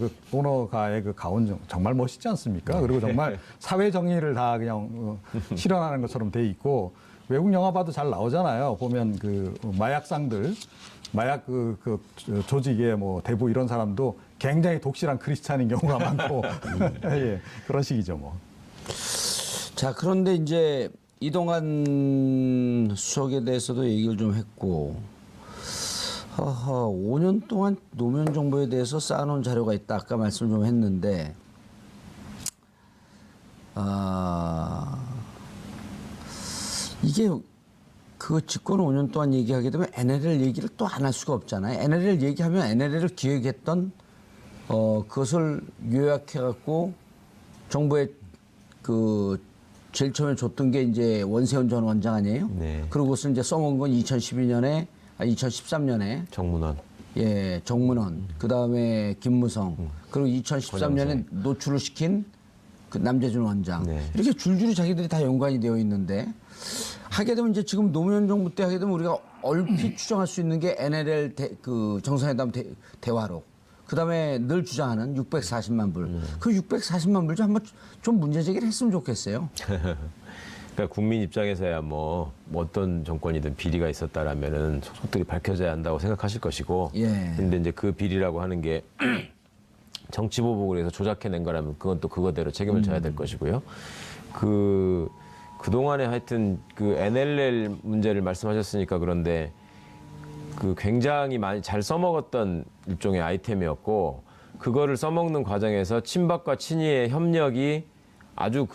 그 가훈 정말 멋있지 않습니까? 그리고 정말 사회 정의를 다 그냥 실현하는 것처럼 돼 있고 외국 영화 봐도 잘 나오잖아요. 보면 그 마약상들, 마약 그 조직의 뭐 대부 이런 사람도 굉장히 독실한 크리스찬인 경우가 많고 예, 그런 식이죠 뭐. 자, 그런데 이제 이동환 수석에 대해서도 얘기를 좀 했고, 5년 동안 노무현 정부에 대해서 쌓아놓은 자료가 있다. 아까 말씀 좀 했는데, 이게 그 집권 5년 동안 얘기하게 되면 NLL 얘기를 또 안 할 수가 없잖아요. NLL 얘기하면 NLL을 기획했던 그것을 요약해갖고 정부에 제일 처음에 줬던 게 이제 원세훈 전 원장 아니에요? 네. 그리고 그것을 이제 써먹은 건 2013년에 정문원. 예, 정문원, 그 다음에 김무성, 그리고 2013년에 노출을 시킨 그 남재준 원장. 네. 이렇게 줄줄이 자기들이 다 연관이 되어 있는데 하게 되면 이제 지금 노무현 정부 때 하게 되면 우리가 얼핏 추정할 수 있는 게 NLL 그 정상회담 대화록. 그 다음에 늘 주장하는 640만 불. 그 640만 불 좀 한번 좀 문제 제기를 했으면 좋겠어요. 그러니까 국민 입장에서야 뭐 어떤 정권이든 비리가 있었다라면은 속속들이 밝혀져야 한다고 생각하실 것이고. 예. 근데 이제 그 비리라고 하는 게 정치 보복을 해서 조작해낸 거라면 그건 또 그거대로 책임을 져야 될 것이고요. 그동안에 하여튼 그 NLL 문제를 말씀하셨으니까 그런데 그 굉장히 많이 잘 써먹었던 일종의 아이템이었고 그거를 써먹는 과정에서 친박과 친이의 협력이 아주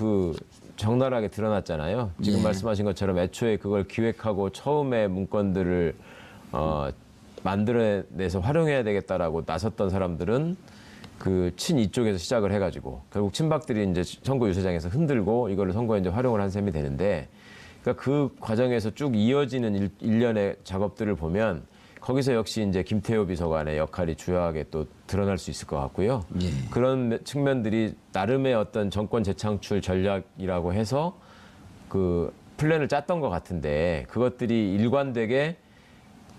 적나라하게 드러났잖아요. 지금 예. 말씀하신 것처럼 애초에 그걸 기획하고 처음에 문건들을 만들어내서 활용해야 되겠다라고 나섰던 사람들은 그 친이 쪽에서 시작을 해가지고 결국 친박들이 이제 선거 유세장에서 흔들고 이거를 선거에 이제 활용을 한 셈이 되는데 그러니까 그 과정에서 쭉 이어지는 일련의 작업들을 보면 거기서 역시 이제 김태호 비서관의 역할이 주요하게 또 드러날 수 있을 것 같고요. 예. 그런 측면들이 나름의 어떤 정권 재창출 전략이라고 해서 그 플랜을 짰던 것 같은데 그것들이 일관되게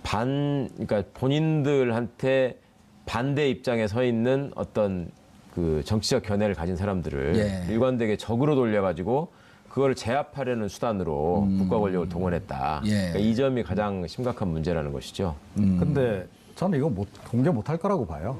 그러니까 본인들한테 반대 입장에 서 있는 어떤 그 정치적 견해를 가진 사람들을 예. 일관되게 적으로 돌려가지고 그걸 제압하려는 수단으로 국가 권력을 동원했다. 예. 그러니까 이 점이 가장 심각한 문제라는 것이죠. 근데 저는 이거 공개 못할 거라고 봐요.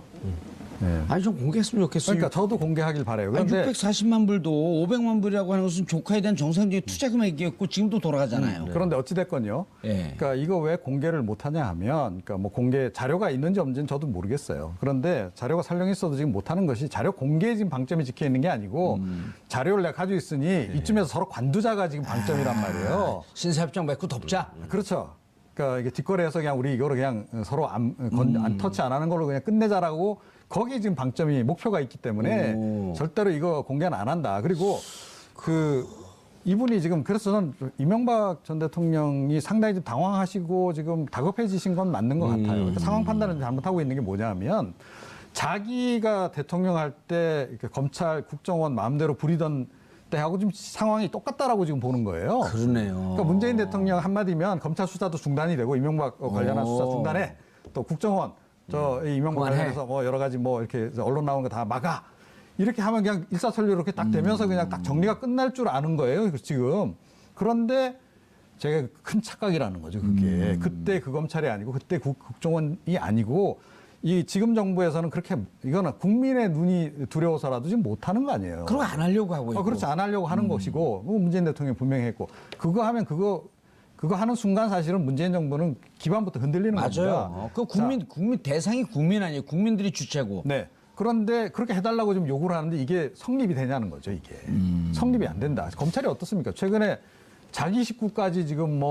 네. 아니 좀 공개했으면 좋겠어요. 그러니까 저도 공개하길 바래요. 아니, 그런데 640만 불도 500만 불이라고 하는 것은 조카에 대한 정상적인 투자 금액이었고 지금도 돌아가잖아요. 그런데 어찌 됐건요. 예. 그러니까 이거 왜 공개를 못하냐 하면, 그러니까 뭐 공개 자료가 있는지 없는지는 저도 모르겠어요. 그런데 자료가 설령있어도 지금 못하는 것이 자료 공개에 지금 방점이 찍혀 있는 게 아니고 자료를 내가 가지고 있으니 이쯤에서 서로 관두자가 지금 방점이란 말이에요. 신사협정 맺고 덮자. 그렇죠. 그러니까 이게 뒷거래해서 그냥 우리 이거를 그냥 서로 안 터치 안 하는 걸로 그냥 끝내자라고 거기에 지금 방점이 목표가 있기 때문에 절대로 이거 공개는 안 한다. 그리고 이분이 지금 그래서 저는 이명박 전 대통령이 상당히 좀 당황하시고 지금 다급해지신 건 맞는 것 같아요. 그러니까 상황 판단을 잘못하고 있는 게 뭐냐면 자기가 대통령 할 때 검찰 국정원 마음대로 부리던 때하고 지금 상황이 똑같다라고 지금 보는 거예요. 그러네요. 그러니까 문재인 대통령 한마디면 검찰 수사도 중단이 되고 이명박 관련한 수사 중단해. 또 국정원 이 이명박 그만해. 관련해서 뭐 여러 가지 뭐 이렇게 언론 나오는 거 다 막아. 이렇게 하면 그냥 일사천리로 이렇게 딱 되면서 그냥 딱 정리가 끝날 줄 아는 거예요. 지금. 그런데 제가 큰 착각이라는 거죠. 그게. 그때 그 검찰이 아니고 그때 국정원이 아니고 이 지금 정부에서는 그렇게 이거는 국민의 눈이 두려워서라도 지금 못하는 거 아니에요. 그럼 안 하려고 하고 있고. 그렇지 안 하려고 하는 것이고 문재인 대통령이 분명히 했고 그거 하면 그거 하는 순간 사실은 문재인 정부는 기반부터 흔들리는 겁니다. 맞아요. 그 국민 대상이 국민 아니에요. 국민들이 주체고. 네. 그런데 그렇게 해달라고 좀 요구를 하는데 이게 성립이 되냐는 거죠, 이게. 성립이 안 된다. 검찰이 어떻습니까? 최근에 자기 식구까지 지금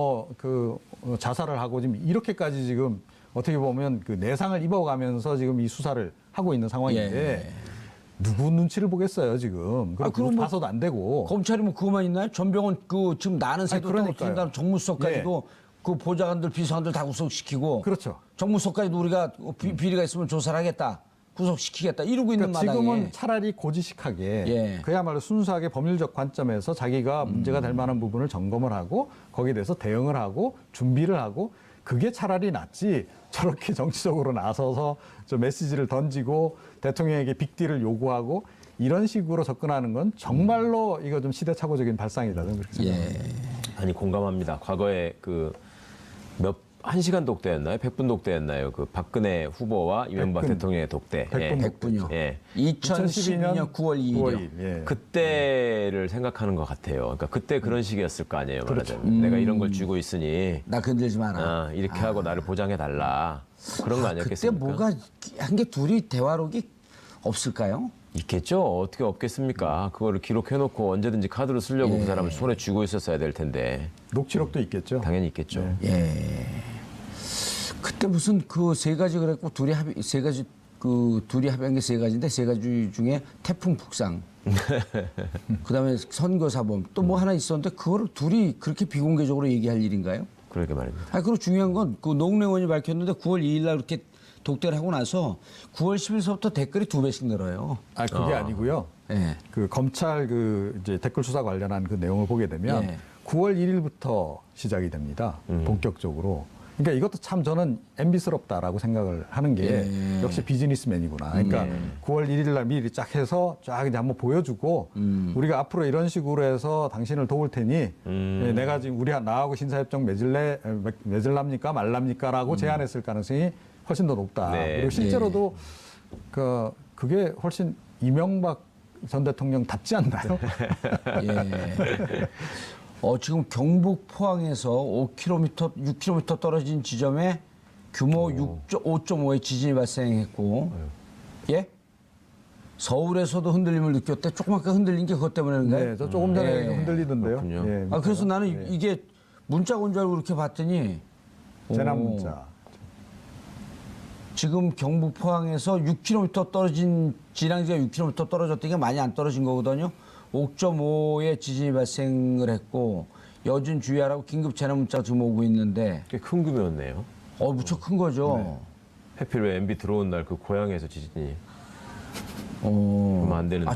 자살을 하고 지금 이렇게까지 지금 어떻게 보면 그 내상을 입어가면서 지금 이 수사를 하고 있는 상황인데 누구 눈치를 보겠어요, 지금. 그럼 봐서도 안 되고. 검찰이 뭐 그것만 있나요? 전병헌 지금 나는 새도 떨어뜨린다는 정무수석까지도 그 보좌관들, 비서관들 다 구속시키고. 그렇죠. 정무수석까지도 우리가 비리가 있으면 조사를 하겠다. 구속시키겠다. 이러고 있는 마당에. 지금은 차라리 고지식하게 그야말로 순수하게 법률적 관점에서 자기가 문제가 될 만한 부분을 점검을 하고 거기에 대해서 대응을 하고 준비를 하고 그게 차라리 낫지 저렇게 정치적으로 나서서 저 메시지를 던지고 대통령에게 빅딜을 요구하고 이런 식으로 접근하는 건 정말로 이거 좀 시대착오적인 발상이다. 저는 그렇게 생각합니다. 아니 공감합니다. 과거에 1시간 독대였나요? 100분 독대였나요? 그 박근혜 후보와 이명박 100분. 대통령의 독대. 100분요. 예. 2012년 9월 2일이요. 예. 그때를 생각하는 것 같아요. 그러니까 그때 그런 식이었을 거 아니에요. 말하자면. 내가 이런 걸 쥐고 있으니 나 건들지 마라. 이렇게 하고 나를 보장해달라. 그런 거 그때 아니었겠습니까? 뭐가 한 게 둘이 대화록이 없을까요? 있겠죠. 어떻게 없겠습니까? 그거를 기록해놓고 언제든지 카드로 쓰려고 그 사람을 손에 쥐고 있었어야 될 텐데. 녹취록도 있겠죠. 당연히 있겠죠. 그때 무슨 그 세 가지 그랬고 둘이 합의한 게 세 가지인데 세 가지 중에 태풍 북상, 그다음에 선거 사범 또 뭐 하나 있었는데 그거를 둘이 그렇게 비공개적으로 얘기할 일인가요? 그러게 말입니다. 그리고 중요한 건 그 노웅래 의원이 밝혔는데 9월 2일 날 그렇게 독대를 하고 나서 9월 10일서부터 댓글이 2배씩 늘어요. 그게 아니고요. 예. 그 검찰 이제 댓글 수사 관련한 그 내용을 보게 되면 9월 1일부터 시작이 됩니다. 본격적으로. 그러니까 이것도 참 저는 MB스럽다라고 생각을 하는 게 역시 비즈니스맨이구나. 그러니까 9월 1일 날 미리 쫙 해서 쫙 이제 한번 보여주고 우리가 앞으로 이런 식으로 해서 당신을 도울 테니 내가 지금 나하고 신사협정 맺을랍니까 말랍니까라고 제안했을 가능성이 훨씬 더 높다. 네. 그리고 실제로도 그게 훨씬 이명박 전 대통령답지 않나요? 지금 경북 포항에서 5km, 6km 떨어진 지점에 규모 5.5의 지진이 발생했고, 서울에서도 흔들림을 느꼈대. 조그맣게 흔들린 게 그것 때문인가요? 네, 저 조금 전에 흔들리던데요. 그래서 나는 이게 문자가 온 줄 알고 이렇게 봤더니 재난 문자. 지금 경북 포항에서 6km 떨어진 진앙지가 6km 떨어졌던 게 많이 안 떨어진 거거든요. 5.5의 지진이 발생을 했고 여진 주의하라고 긴급 재난 문자가 지금 오고 있는데 꽤 큰 규모였네요. 무척 큰 거죠. 해필 왜 MB 들어온 날 그 고향에서 지진이 그러면 안 되는데.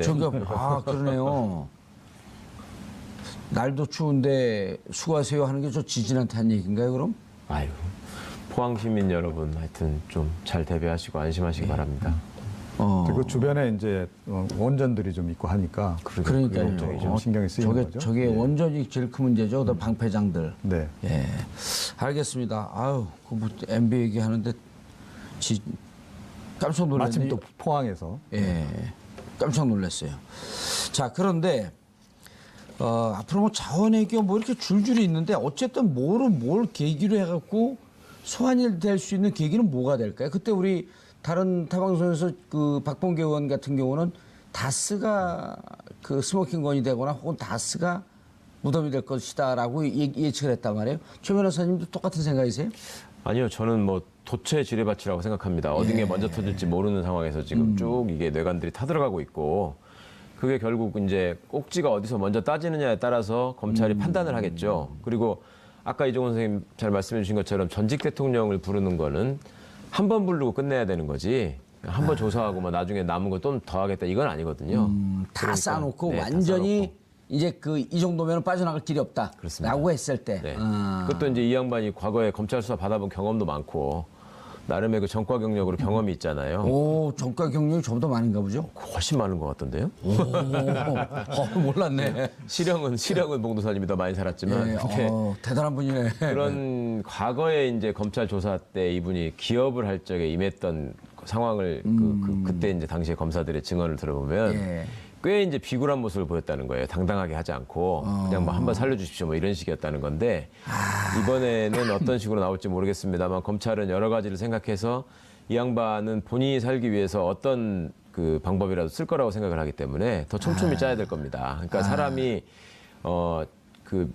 그러네요. 날도 추운데 수고하세요 하는 게 저 지진한테 한 얘기인가요, 그럼? 아유, 포항 시민 여러분 하여튼 좀 잘 대비하시고 안심하시기 바랍니다. 그 주변에 이제 원전들이 좀 있고 하니까 그러니까요. 좀 신경이 쓰이는 거죠. 저게 원전이 제일 큰 문제죠. 그다음 방패장들. 네. 알겠습니다. 뭐 MB 얘기하는데 깜짝 놀랐네요. 마침 또 포항에서. 깜짝 놀랐어요. 자, 그런데 앞으로 뭐 자원외교 뭐 이렇게 줄줄이 있는데 어쨌든 뭘 계기로 해갖고 소환이 될 수 있는 계기는 뭐가 될까요? 그때 우리 다른 타방송에서 그 박범계 의원 같은 경우는 다스가 그 스모킹건이 되거나 혹은 다스가 무덤이 될 것이다라고 예측을 했단 말이에요. 최 변호사님도 똑같은 생각이세요? 아니요, 저는 뭐 도체 지뢰밭이라고 생각합니다. 어딘 게 먼저 터질지 모르는 상황에서 지금 쭉 이게 뇌관들이 타들어가고 있고 그게 결국 이제 꼭지가 어디서 먼저 따지느냐에 따라서 검찰이 판단을 하겠죠. 그리고 아까 이종원 선생님 잘 말씀해 주신 것처럼 전직 대통령을 부르는 거는 한 번 부르고 끝내야 되는 거지. 한 번 조사하고 뭐 나중에 남은 거 또 더 하겠다 이건 아니거든요. 다 쌓아놓고 네, 다 완전히 쌓아놓고. 이제 이 정도면 빠져나갈 길이 없다. 그렇습니다. 라고 했을 때. 네. 그것도 이제 이 양반이 과거에 검찰 수사 받아본 경험도 많고 나름의 그 전과 경력으로 경험이 있잖아요. 전과 경력이 저보다 많은가 보죠? 훨씬 많은 것 같던데요? 몰랐네. 시력은 봉도사님이 더 많이 살았지만 근데 대단한 분이네. 그런 과거에 이제 검찰 조사 때 이분이 기업을 할 적에 임했던 상황을 그때 이제 당시에 검사들의 증언을 들어보면 예. 꽤 이제 비굴한 모습을 보였다는 거예요. 당당하게 하지 않고 그냥 뭐 한번 살려주십시오 뭐 이런 식이었다는 건데 이번에는 어떤 식으로 나올지 모르겠습니다만 검찰은 여러 가지를 생각해서 이 양반은 본인이 살기 위해서 어떤 그 방법이라도 쓸 거라고 생각을 하기 때문에 더 촘촘히 짜야 될 겁니다. 그러니까 사람이 그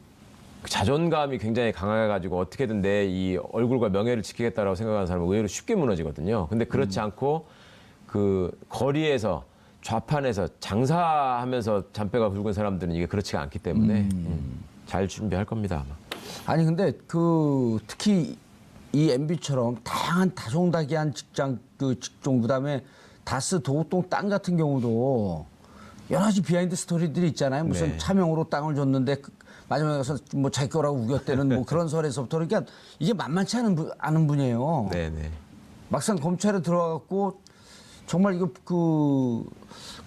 자존감이 굉장히 강해가지고 어떻게든 내 이 얼굴과 명예를 지키겠다라고 생각하는 사람은 의외로 쉽게 무너지거든요. 근데 그렇지 않고 그 거리에서 좌판에서 장사하면서 잔뼈가 굵은 사람들은 이게 그렇지가 않기 때문에 잘 준비할 겁니다. 아마. 아니 근데 그 특히 이 MB처럼 다양한 다종다기한 직종 그다음에 다스 도곡동 땅 같은 경우도 여러 가지 비하인드 스토리들이 있잖아요. 무슨 네. 차명으로 땅을 줬는데 마지막에 가서 뭐 자기 거라고 우겼대는 뭐 그런 설에서부터 그러니까 이게 만만치 않은 분이에요. 네네. 막상 검찰에 들어가갖고 정말 이거 그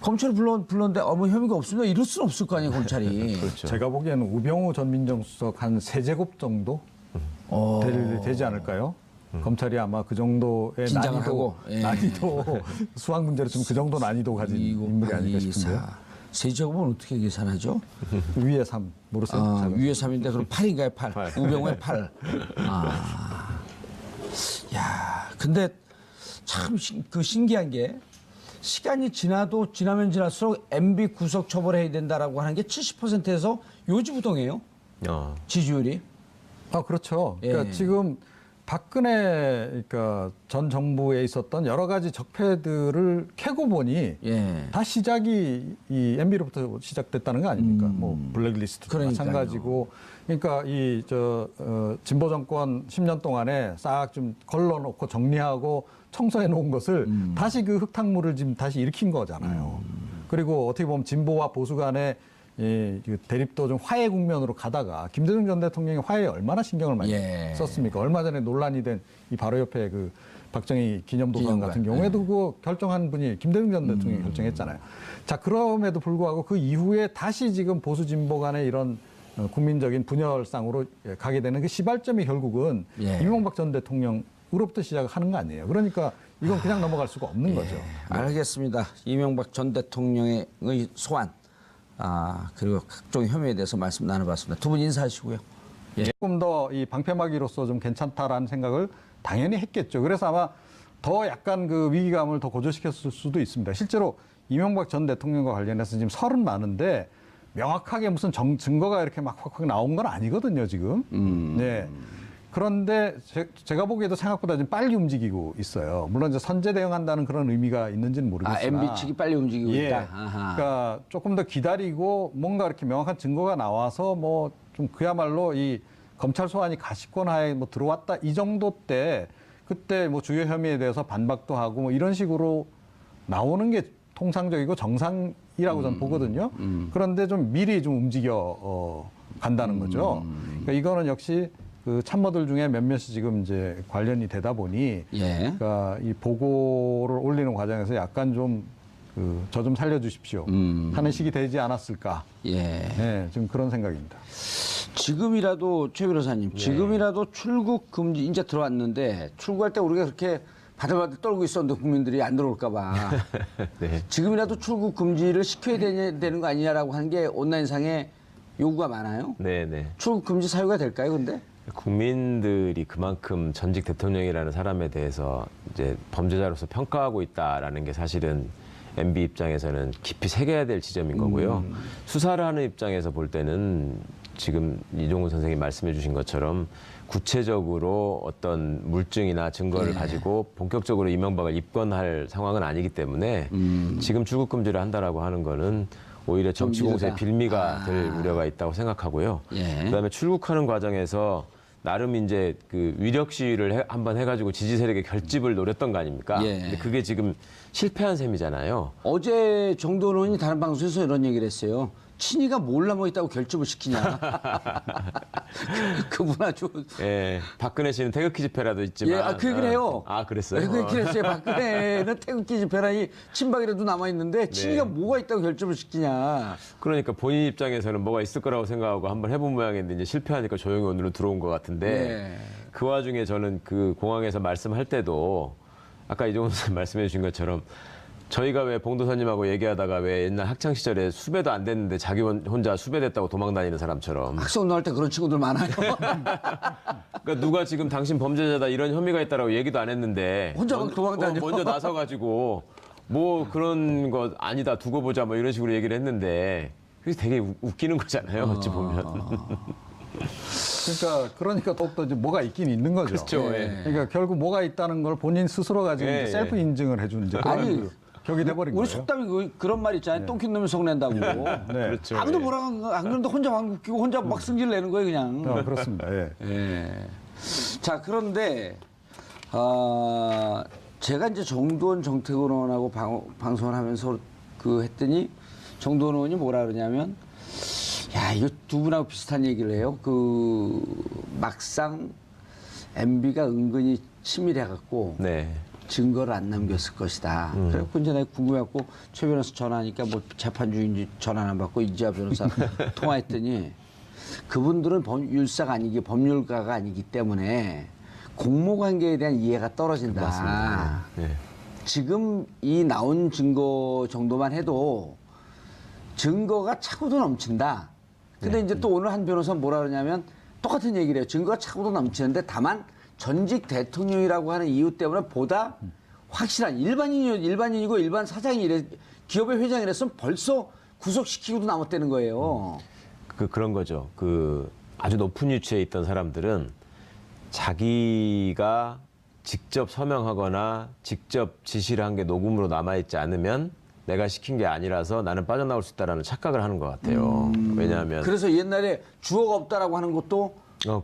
검찰 불렀는데 아무 혐의가 없으면 이럴 수는 없을 거 아니에요 검찰이. 그렇죠. 제가 보기에는 우병우 전 민정수석 한 3제곱 정도 되지 않을까요? 검찰이 아마 그 정도의 긴장을 하고, 예. 난이도 수학 문제로 좀 그 정도 난이도 가진 인물이 아닐까 싶은데요. 세제곱은 어떻게 계산하죠? 위에 3 모르세요? 위에 3인데 그럼 8인가요? 8. 우병우의 8. 야, 근데 참 그 신기한 게 시간이 지나면 지날수록 MB 구속 처벌해야 된다라고 하는 게 70%에서 요지부동이에요. 지지율이. 그렇죠. 그러니까 예. 지금 박근혜 그러니까 전 정부에 있었던 여러 가지 적폐들을 캐고 보니 예. 다 시작이 이 MB로부터 시작됐다는 거 아닙니까? 뭐 블랙리스트도 그러니까요. 마찬가지고, 그러니까 이 진보 정권 10년 동안에 싹 좀 걸러놓고 정리하고 청소해 놓은 것을 다시 그 흙탕물을 지금 다시 일으킨 거잖아요. 그리고 어떻게 보면 진보와 보수 간의 그 대립도 좀 화해 국면으로 가다가 김대중 전 대통령이 화해에 얼마나 신경을 많이 예. 썼습니까? 얼마 전에 논란이 된 이 바로 옆에 그 박정희 기념도서관 같은 경우에도 그 결정한 분이 김대중 전 대통령이 결정했잖아요. 자, 그럼에도 불구하고 그 이후에 다시 지금 보수 진보 간의 이런 국민적인 분열상으로 가게 되는 그 시발점이 결국은 예. 이명박 전 대통령으로부터 시작하는 거 아니에요. 그러니까 이건 그냥 넘어갈 수가 없는 거죠. 알겠습니다. 이명박 전 대통령의 소환 그리고 각종 혐의에 대해서 말씀 나눠봤습니다. 두 분 인사하시고요. 조금 더 이 방패막이로서 좀 괜찮다라는 생각을 당연히 했겠죠. 그래서 아마 더 약간 그 위기감을 더 고조시켰을 수도 있습니다. 실제로 이명박 전 대통령과 관련해서 지금 설은 많은데 명확하게 무슨 증거가 이렇게 막 확확 나온 건 아니거든요, 지금. 네. 그런데 제가 보기에도 생각보다 좀 빨리 움직이고 있어요. 물론 이제 선제 대응한다는 그런 의미가 있는지는 모르겠으나. MB 측이 빨리 움직이고 예. 있다. 아하. 그러니까 조금 더 기다리고 뭔가 이렇게 명확한 증거가 나와서 뭐 좀 그야말로 이 검찰 소환이 가시권하에 뭐 들어왔다 이 정도 때 그때 뭐 주요 혐의에 대해서 반박도 하고 뭐 이런 식으로 나오는 게 통상적이고 정상이라고 저는 보거든요. 그런데 좀 미리 좀 움직여 간다는 거죠. 그러니까 이거는 역시 그 참모들 중에 몇몇이 지금 이제 관련이 되다 보니 예. 그러니까 이 보고를 올리는 과정에서 약간 좀 저 좀 살려주십시오 하는 식이 되지 않았을까. 예. 네, 지금 그런 생각입니다. 지금이라도 최 변호사님, 지금이라도 출국 금지 이제 들어왔는데 출국할 때 우리가 그렇게 바들바들 떨고 있었는데 국민들이 안 들어올까봐 네. 지금이라도 출국 금지를 시켜야 되는 거 아니냐라고 하는 게 온라인상에 요구가 많아요. 네네. 출국 금지 사유가 될까요, 근데? 국민들이 그만큼 전직 대통령이라는 사람에 대해서 이제 범죄자로서 평가하고 있다라는 게 사실은 MB 입장에서는 깊이 새겨야 될 지점인 거고요. 수사를 하는 입장에서 볼 때는 지금 이종훈 선생님이 말씀해 주신 것처럼 구체적으로 어떤 물증이나 증거를 가지고 본격적으로 이명박을 입건할 상황은 아니기 때문에 지금 출국 금지를 한다라고 하는 거는 오히려 정치 공세의 빌미가 될 우려가 있다고 생각하고요. 예. 그다음에 출국하는 과정에서 나름 이제 그 위력 시위를 한번 해가지고 지지 세력의 결집을 노렸던 거 아닙니까? 예. 근데 그게 지금 실패한 셈이잖아요. 어제 정도원 의원이 다른 방송에서 이런 얘기를 했어요. 친이가 몰라 뭐 있다고 결집을 시키냐. 그분 아주. 예, 박근혜 씨는 태극기 집회라도 있지만. 그 얘기를 해요. 그랬어요? 그 얘기를 했어요. 박근혜는 태극기 집회라니 친박이라도 남아있는데 친이가 뭐가 있다고 결집을 시키냐. 그러니까 본인 입장에서는 뭐가 있을 거라고 생각하고 한번 해본 모양인데 이제 실패하니까 조용히 오늘로 들어온 것 같은데 네. 그 와중에 저는 그 공항에서 말씀할 때도 아까 이종훈 선생님 말씀해 주신 것처럼 저희가 왜 봉도사님하고 얘기하다가 왜 옛날 학창 시절에 수배도 안 됐는데 자기 혼자 수배됐다고 도망 다니는 사람처럼 학생운동할 때 그런 친구들 많아요. 그러니까 누가 지금 당신 범죄자다 이런 혐의가 있다라고 얘기도 안 했는데 혼자 막 도망 다녀. 먼저 나서가지고 뭐 그런 거 아니다 두고 보자 뭐 이런 식으로 얘기를 했는데 그게 되게 웃기는 거잖아요. 어찌 보면. 그러니까 더욱더 이제 뭐가 있긴 있는 거죠. 그렇죠. 예. 그러니까 결국 뭐가 있다는 걸 본인 스스로가 지금 예, 이제 셀프 인증을 해주는 이제 그런 아니, 그 격이 돼버린 우리 거예요. 속담이 그런 말 있잖아요. 똥킨 놈이 속낸다고. 그렇죠. 아무도 예. 뭐라 안 그러는데 혼자 방귀 끼고 혼자 막 승질 내는 거예요, 그냥. 그렇습니다. 예. 예. 자, 그런데 제가 이제 정두원, 정태근 의원하고 방송을 하면서 그 했더니 정두원 의원이 뭐라 그러냐면 야, 이거 두 분하고 비슷한 얘기를 해요. 그 막상 MB가 은근히 치밀해갖고 네. 증거를 안 남겼을 것이다. 그래갖고 이제 내가 궁금해갖고 최 변호사 전화하니까 뭐 재판주인지 전화 안 받고 이지아 변호사 통화했더니 그분들은 율사가 아니기 법률가가 아니기 때문에 공모관계에 대한 이해가 떨어진다. 맞습니다. 네. 지금 이 나온 증거 정도만 해도 증거가 차고도 넘친다. 근데 이제 또 오늘 한 변호사 뭐라 그러냐면 똑같은 얘기를 해요. 증거가 차고도 넘치는데 다만 전직 대통령이라고 하는 이유 때문에 보다 확실한 일반인이고 일반 사장이 기업의 회장이 랬으면 벌써 구속시키고도 남았다는 거예요. 그런 거죠. 그 아주 높은 위치에 있던 사람들은 자기가 직접 서명하거나 직접 지시를 한 게 녹음으로 남아있지 않으면 내가 시킨 게 아니라서 나는 빠져나올 수 있다라는 착각을 하는 것 같아요. 왜냐하면 그래서 옛날에 주어가 없다라고 하는 것도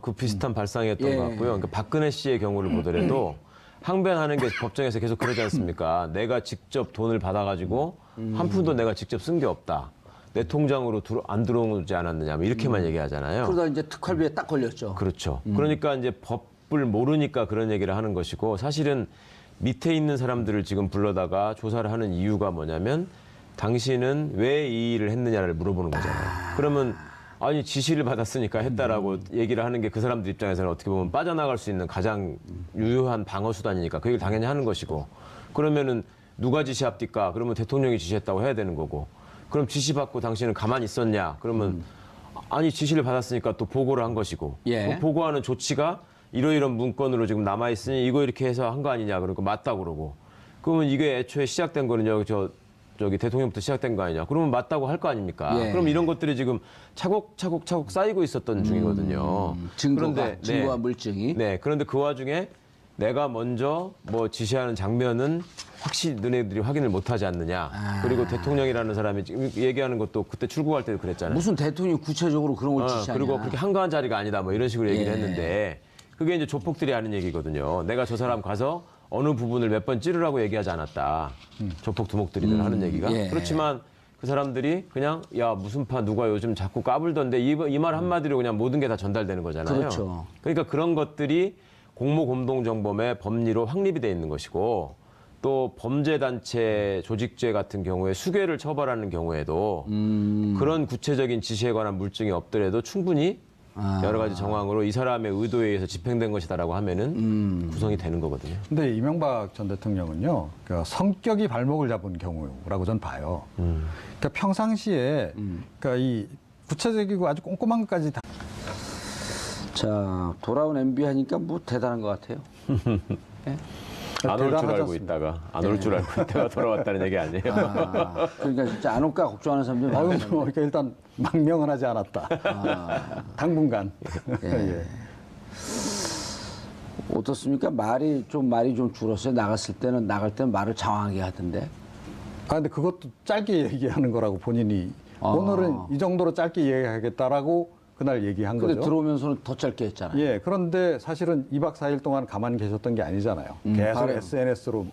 그 비슷한 발상이었던 예. 것 같고요. 그러니까 박근혜 씨의 경우를 보더라도 항변하는 게 법정에서 계속 그러지 않습니까? 내가 직접 돈을 받아가지고 한 푼도 내가 직접 쓴 게 없다. 내 통장으로 안 들어오지 않았느냐 뭐 이렇게만 얘기하잖아요. 그러다 이제 특활비에 딱 걸렸죠. 그렇죠. 그러니까 이제 법을 모르니까 그런 얘기를 하는 것이고 사실은 밑에 있는 사람들을 지금 불러다가 조사를 하는 이유가 뭐냐면 당신은 왜 이 일을 했느냐를 물어보는 거잖아요. 그러면 아니 지시를 받았으니까 했다라고 얘기를 하는 게 그 사람들 입장에서는 어떻게 보면 빠져나갈 수 있는 가장 유효한 방어 수단이니까 그 얘기를 당연히 하는 것이고 그러면은 누가 지시합니까? 그러면 대통령이 지시했다고 해야 되는 거고 그럼 지시받고 당신은 가만히 있었냐? 그러면 아니 지시를 받았으니까 또 보고를 한 것이고 예. 그 보고하는 조치가 이러이런 문건으로 지금 남아있으니 이거 이렇게 해서 한 거 아니냐 그러니까 맞다고 그러고 그러면 이게 애초에 시작된 거는요 저기 대통령부터 시작된 거 아니냐 그러면 맞다고 할 거 아닙니까? 예. 그럼 이런 것들이 지금 차곡차곡 쌓이고 있었던 중이거든요. 증거와 물증이. 네, 그런데 그 와중에 내가 먼저 뭐 지시하는 장면은 확실히 너네들이 확인을 못하지 않느냐. 그리고 대통령이라는 사람이 지금 얘기하는 것도 그때 출국할 때도 그랬잖아요. 무슨 대통령이 구체적으로 그런 걸 지시하냐. 그리고 그렇게 한가한 자리가 아니다 뭐 이런 식으로 얘기를 예. 했는데 그게 이제 조폭들이 하는 얘기거든요. 내가 저 사람 가서 어느 부분을 몇 번 찌르라고 얘기하지 않았다. 조폭 두목들이들 하는 얘기가. 예. 그렇지만 그 사람들이 그냥 야 무슨 파 누가 요즘 자꾸 까불던데 이 말 한마디로 그냥 모든 게 다 전달되는 거잖아요. 그렇죠. 그러니까 그런 것들이 공모공동정범의 법리로 확립이 돼 있는 것이고 또 범죄단체 조직죄 같은 경우에 수괴를 처벌하는 경우에도 그런 구체적인 지시에 관한 물증이 없더라도 충분히 여러 가지 정황으로 이 사람의 의도에 의해서 집행된 것이다라고 하면은 구성이 되는 거거든요. 근데 이명박 전 대통령은요, 그러니까 성격이 발목을 잡은 경우라고 전 봐요. 그러니까 평상시에 그러니까 이 구체적이고 아주 꼼꼼한 것까지 다. 자, 돌아온 MB 하니까 뭐 대단한 것 같아요. 예? 안 올 줄 대단하지 알고 않습니다. 있다가 안 올 줄 알고 있다가 돌아왔다는 얘기 아니에요? 그러니까 진짜 안 올까 걱정하는 사람들이 아유, 많아요. 그러니까 일단 망명은 하지 않았다. 당분간. 예. 어떻습니까? 말이 좀 줄었어요. 나갈 때는 말을 장황하게 하던데. 근데 그것도 짧게 얘기하는 거라고 본인이 오늘은 이 정도로 짧게 얘기하겠다라고 그날 얘기한 근데 거죠. 들어오면서는 더 짧게 했잖아요. 예, 그런데 사실은 2박 4일 동안 가만히 계셨던 게 아니잖아요. 계속 바로. SNS로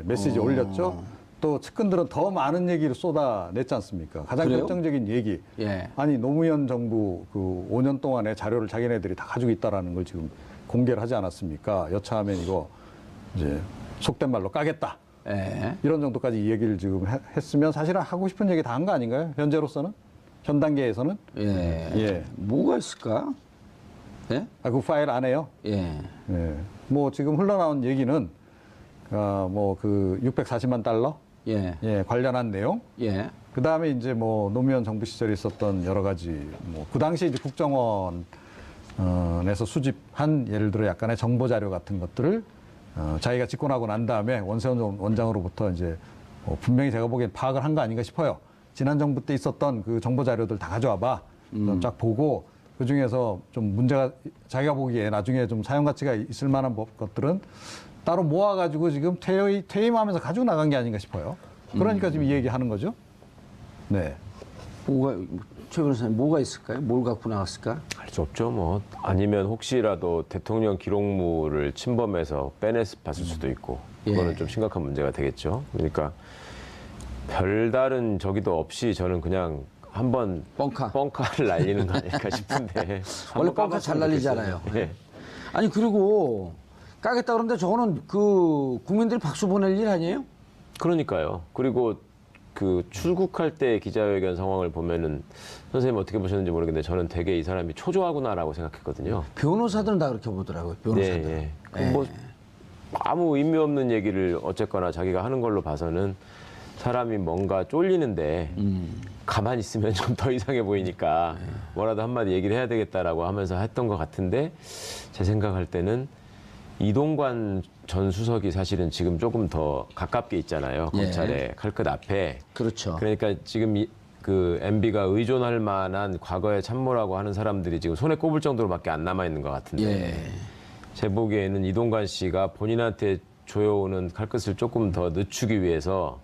메시지 올렸죠. 또 측근들은 더 많은 얘기를 쏟아냈지 않습니까? 가장 그래요? 결정적인 얘기. 예. 아니 노무현 정부 그 5년 동안의 자료를 자기네들이 다 가지고 있다라는 걸 지금 공개를 하지 않았습니까? 여차하면 이거 이제 속된 말로 까겠다. 예. 이런 정도까지 이 얘기를 지금 했으면 사실은 하고 싶은 얘기 다 한 거 아닌가요? 현재로서는? 현 단계에서는? 예. 예. 뭐가 있을까? 예? 그 파일 안 해요? 예. 예. 뭐 지금 흘러나온 얘기는 뭐 그 640만 달러 예. 예, 관련한 내용. 예. 그 다음에 이제 뭐 노무현 정부 시절에 있었던 여러 가지 뭐 그 당시 이제 국정원에서 수집한 예를 들어 약간의 정보 자료 같은 것들을 자기가 집권하고 난 다음에 원세훈 원장으로부터 이제 분명히 제가 보기엔 파악을 한 거 아닌가 싶어요. 지난 정부 때 있었던 그 정보 자료들 다 가져와봐. 쫙 보고 그 중에서 좀 문제가 자기가 보기에 나중에 좀 사용 가치가 있을 만한 것들은 따로 모아가지고 지금 퇴임하면서 가지고 나간 게 아닌가 싶어요. 그러니까 지금 이 얘기하는 거죠. 네. 최 변호사님 뭐가 있을까요? 뭘 갖고 나갔을까? 알 수 없죠. 뭐 아니면 혹시라도 대통령 기록물을 침범해서 봤을 수도 있고 그거는 예. 좀 심각한 문제가 되겠죠. 그러니까 별다른 저기도 없이 저는 그냥 한번 뻥카를 날리는 거 아닐까 싶은데 원래 뻥카 잘 날리잖아요. 예. 아니 그리고 까겠다 그러는데 저거는 그 국민들이 박수 보낼 일 아니에요? 그러니까요. 그리고 그 출국할 때 기자회견 상황을 보면은 선생님 어떻게 보셨는지 모르겠는데 저는 되게 이 사람이 초조하구나라고 생각했거든요. 변호사들은 다 그렇게 보더라고요. 변호사들. 네, 네. 뭐 아무 의미 없는 얘기를 어쨌거나 자기가 하는 걸로 봐서는 사람이 뭔가 쫄리는데 가만히 있으면 좀 더 이상해 보이니까 뭐라도 한마디 얘기를 해야 되겠다라고 하면서 했던 것 같은데 제 생각할 때는 이동관 전 수석이 사실은 지금 조금 더 가깝게 있잖아요. 예. 검찰의 칼끝 앞에. 그렇죠. 그러니까 지금 그 MB가 의존할 만한 과거의 참모라고 하는 사람들이 지금 손에 꼽을 정도로밖에 안 남아 있는 것 같은데 예. 제 보기에는 이동관 씨가 본인한테 조여오는 칼끝을 조금 더 늦추기 위해서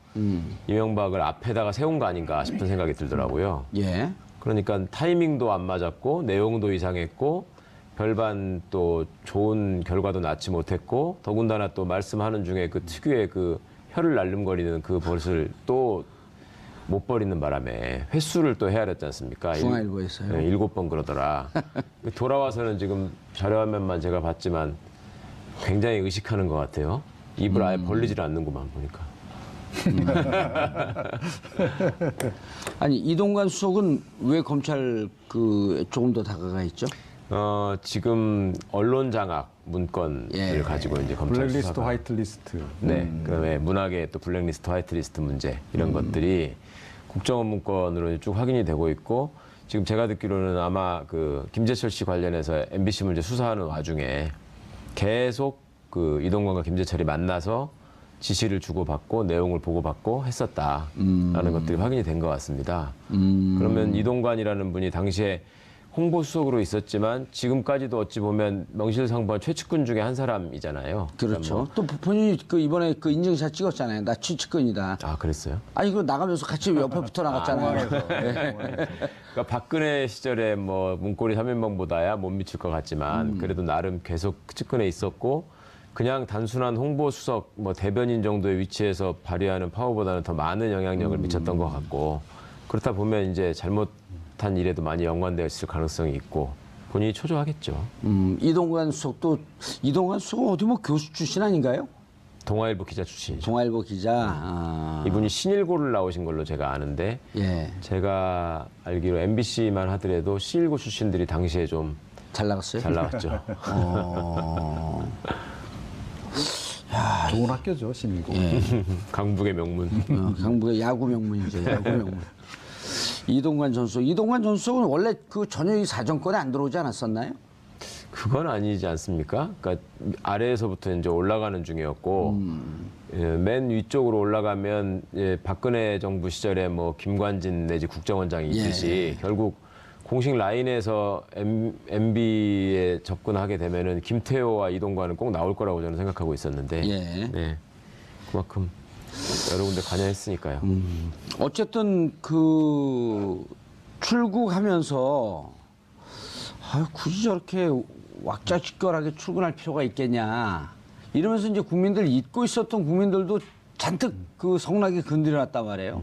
이명박을 앞에다가 세운 거 아닌가 싶은 생각이 들더라고요. 예. 그러니까 타이밍도 안 맞았고 내용도 이상했고 별반 또 좋은 결과도 낳지 못했고 더군다나 또 말씀하는 중에 그 특유의 그 혀를 날름거리는 그 버릇을 또 못 버리는 바람에 횟수를 또 헤아렸지 않습니까? 중앙일보에서요. 네, 7번 그러더라. 돌아와서는 지금 자료화면만 제가 봤지만 굉장히 의식하는 것 같아요. 입을 아예 벌리질 않는구만 보니까. 아니 이동관 수석은 왜 검찰 그 조금 더 다가가 있죠? 지금 언론 장악 문건을 예. 가지고 이제 검찰 블랙리스트, 수사가 화이트리스트. 네, 그다음에 문학의 또 블랙리스트, 화이트리스트 문제 이런 것들이 국정원 문건으로 쭉 확인이 되고 있고 지금 제가 듣기로는 아마 그 김재철 씨 관련해서 MBC 문제 수사하는 와중에 계속 그 이동관과 김재철이 만나서 지시를 주고받고 내용을 보고받고 했었다라는 것들이 확인이 된 것 같습니다. 그러면 이동관이라는 분이 당시에 홍보수석으로 있었지만 지금까지도 어찌 보면 명실상부한 최측근 중에 한 사람이잖아요. 그렇죠. 또 본인이 그 이번에 그 인증샷 찍었잖아요. 나 최측근이다. 아, 그랬어요? 아니 이거 나가면서 같이 옆에 붙어 나갔잖아요. 그러니까 박근혜 시절에 뭐 문고리 3인방보다야 못 미칠 것 같지만 그래도 나름 계속 측근에 있었고 그냥 단순한 홍보수석 뭐 대변인 정도의 위치에서 발휘하는 파워보다는 더 많은 영향력을 미쳤던 것 같고 그렇다 보면 이제 잘못한 일에도 많이 연관되어 있을 가능성이 있고 본인이 초조하겠죠. 이동관 수석은 어디 뭐 교수 출신 아닌가요? 동아일보 기자 출신이죠. 동아일보 기자. 이분이 신일고를 나오신 걸로 제가 아는데 예. 제가 알기로 MBC만 하더라도 신일고 출신들이 당시에 좀 잘 나갔어요? 잘 나왔죠. 좋은 학교죠, 신이고. 예. 강북의 명문. 강북의 야구 명문이죠. 야구 명문. 이동관 전 수석은 원래 그 전혀 이 사정권에 안 들어오지 않았었나요? 그건 아니지 않습니까? 그러니까 아래에서부터 이제 올라가는 중이었고 맨 위쪽으로 올라가면 박근혜 정부 시절에 뭐 김관진 내지 국정원장이 있듯이 결국 공식 라인에서 MB에 접근하게 되면은 김태호와 이동관은 꼭 나올 거라고 저는 생각하고 있었는데 네, 그만큼 여러 군데 관여했으니까요. 어쨌든 그 출국하면서 굳이 저렇게 왁자지껄하게 출근할 필요가 있겠냐 이러면서 이제 국민들 잊고 있었던 국민들도 잔뜩 그 성나게 건드려놨단 말이에요.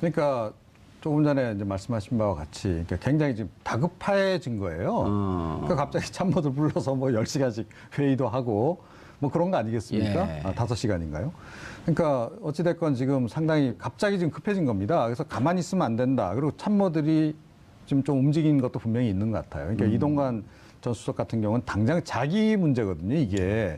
그러니까 조금 전에 이제 말씀하신 바와 같이 그러니까 굉장히 지금 다급해진 거예요. 그러니까 갑자기 참모들 불러서 뭐 10시간씩 회의도 하고 뭐 그런 거 아니겠습니까? 예. 5시간인가요? 그러니까 어찌됐건 지금 상당히 갑자기 지금 급해진 겁니다. 그래서 가만히 있으면 안 된다. 그리고 참모들이 지금 좀 움직이는 것도 분명히 있는 것 같아요. 그러니까 이동관 전 수석 같은 경우는 당장 자기 문제거든요, 이게.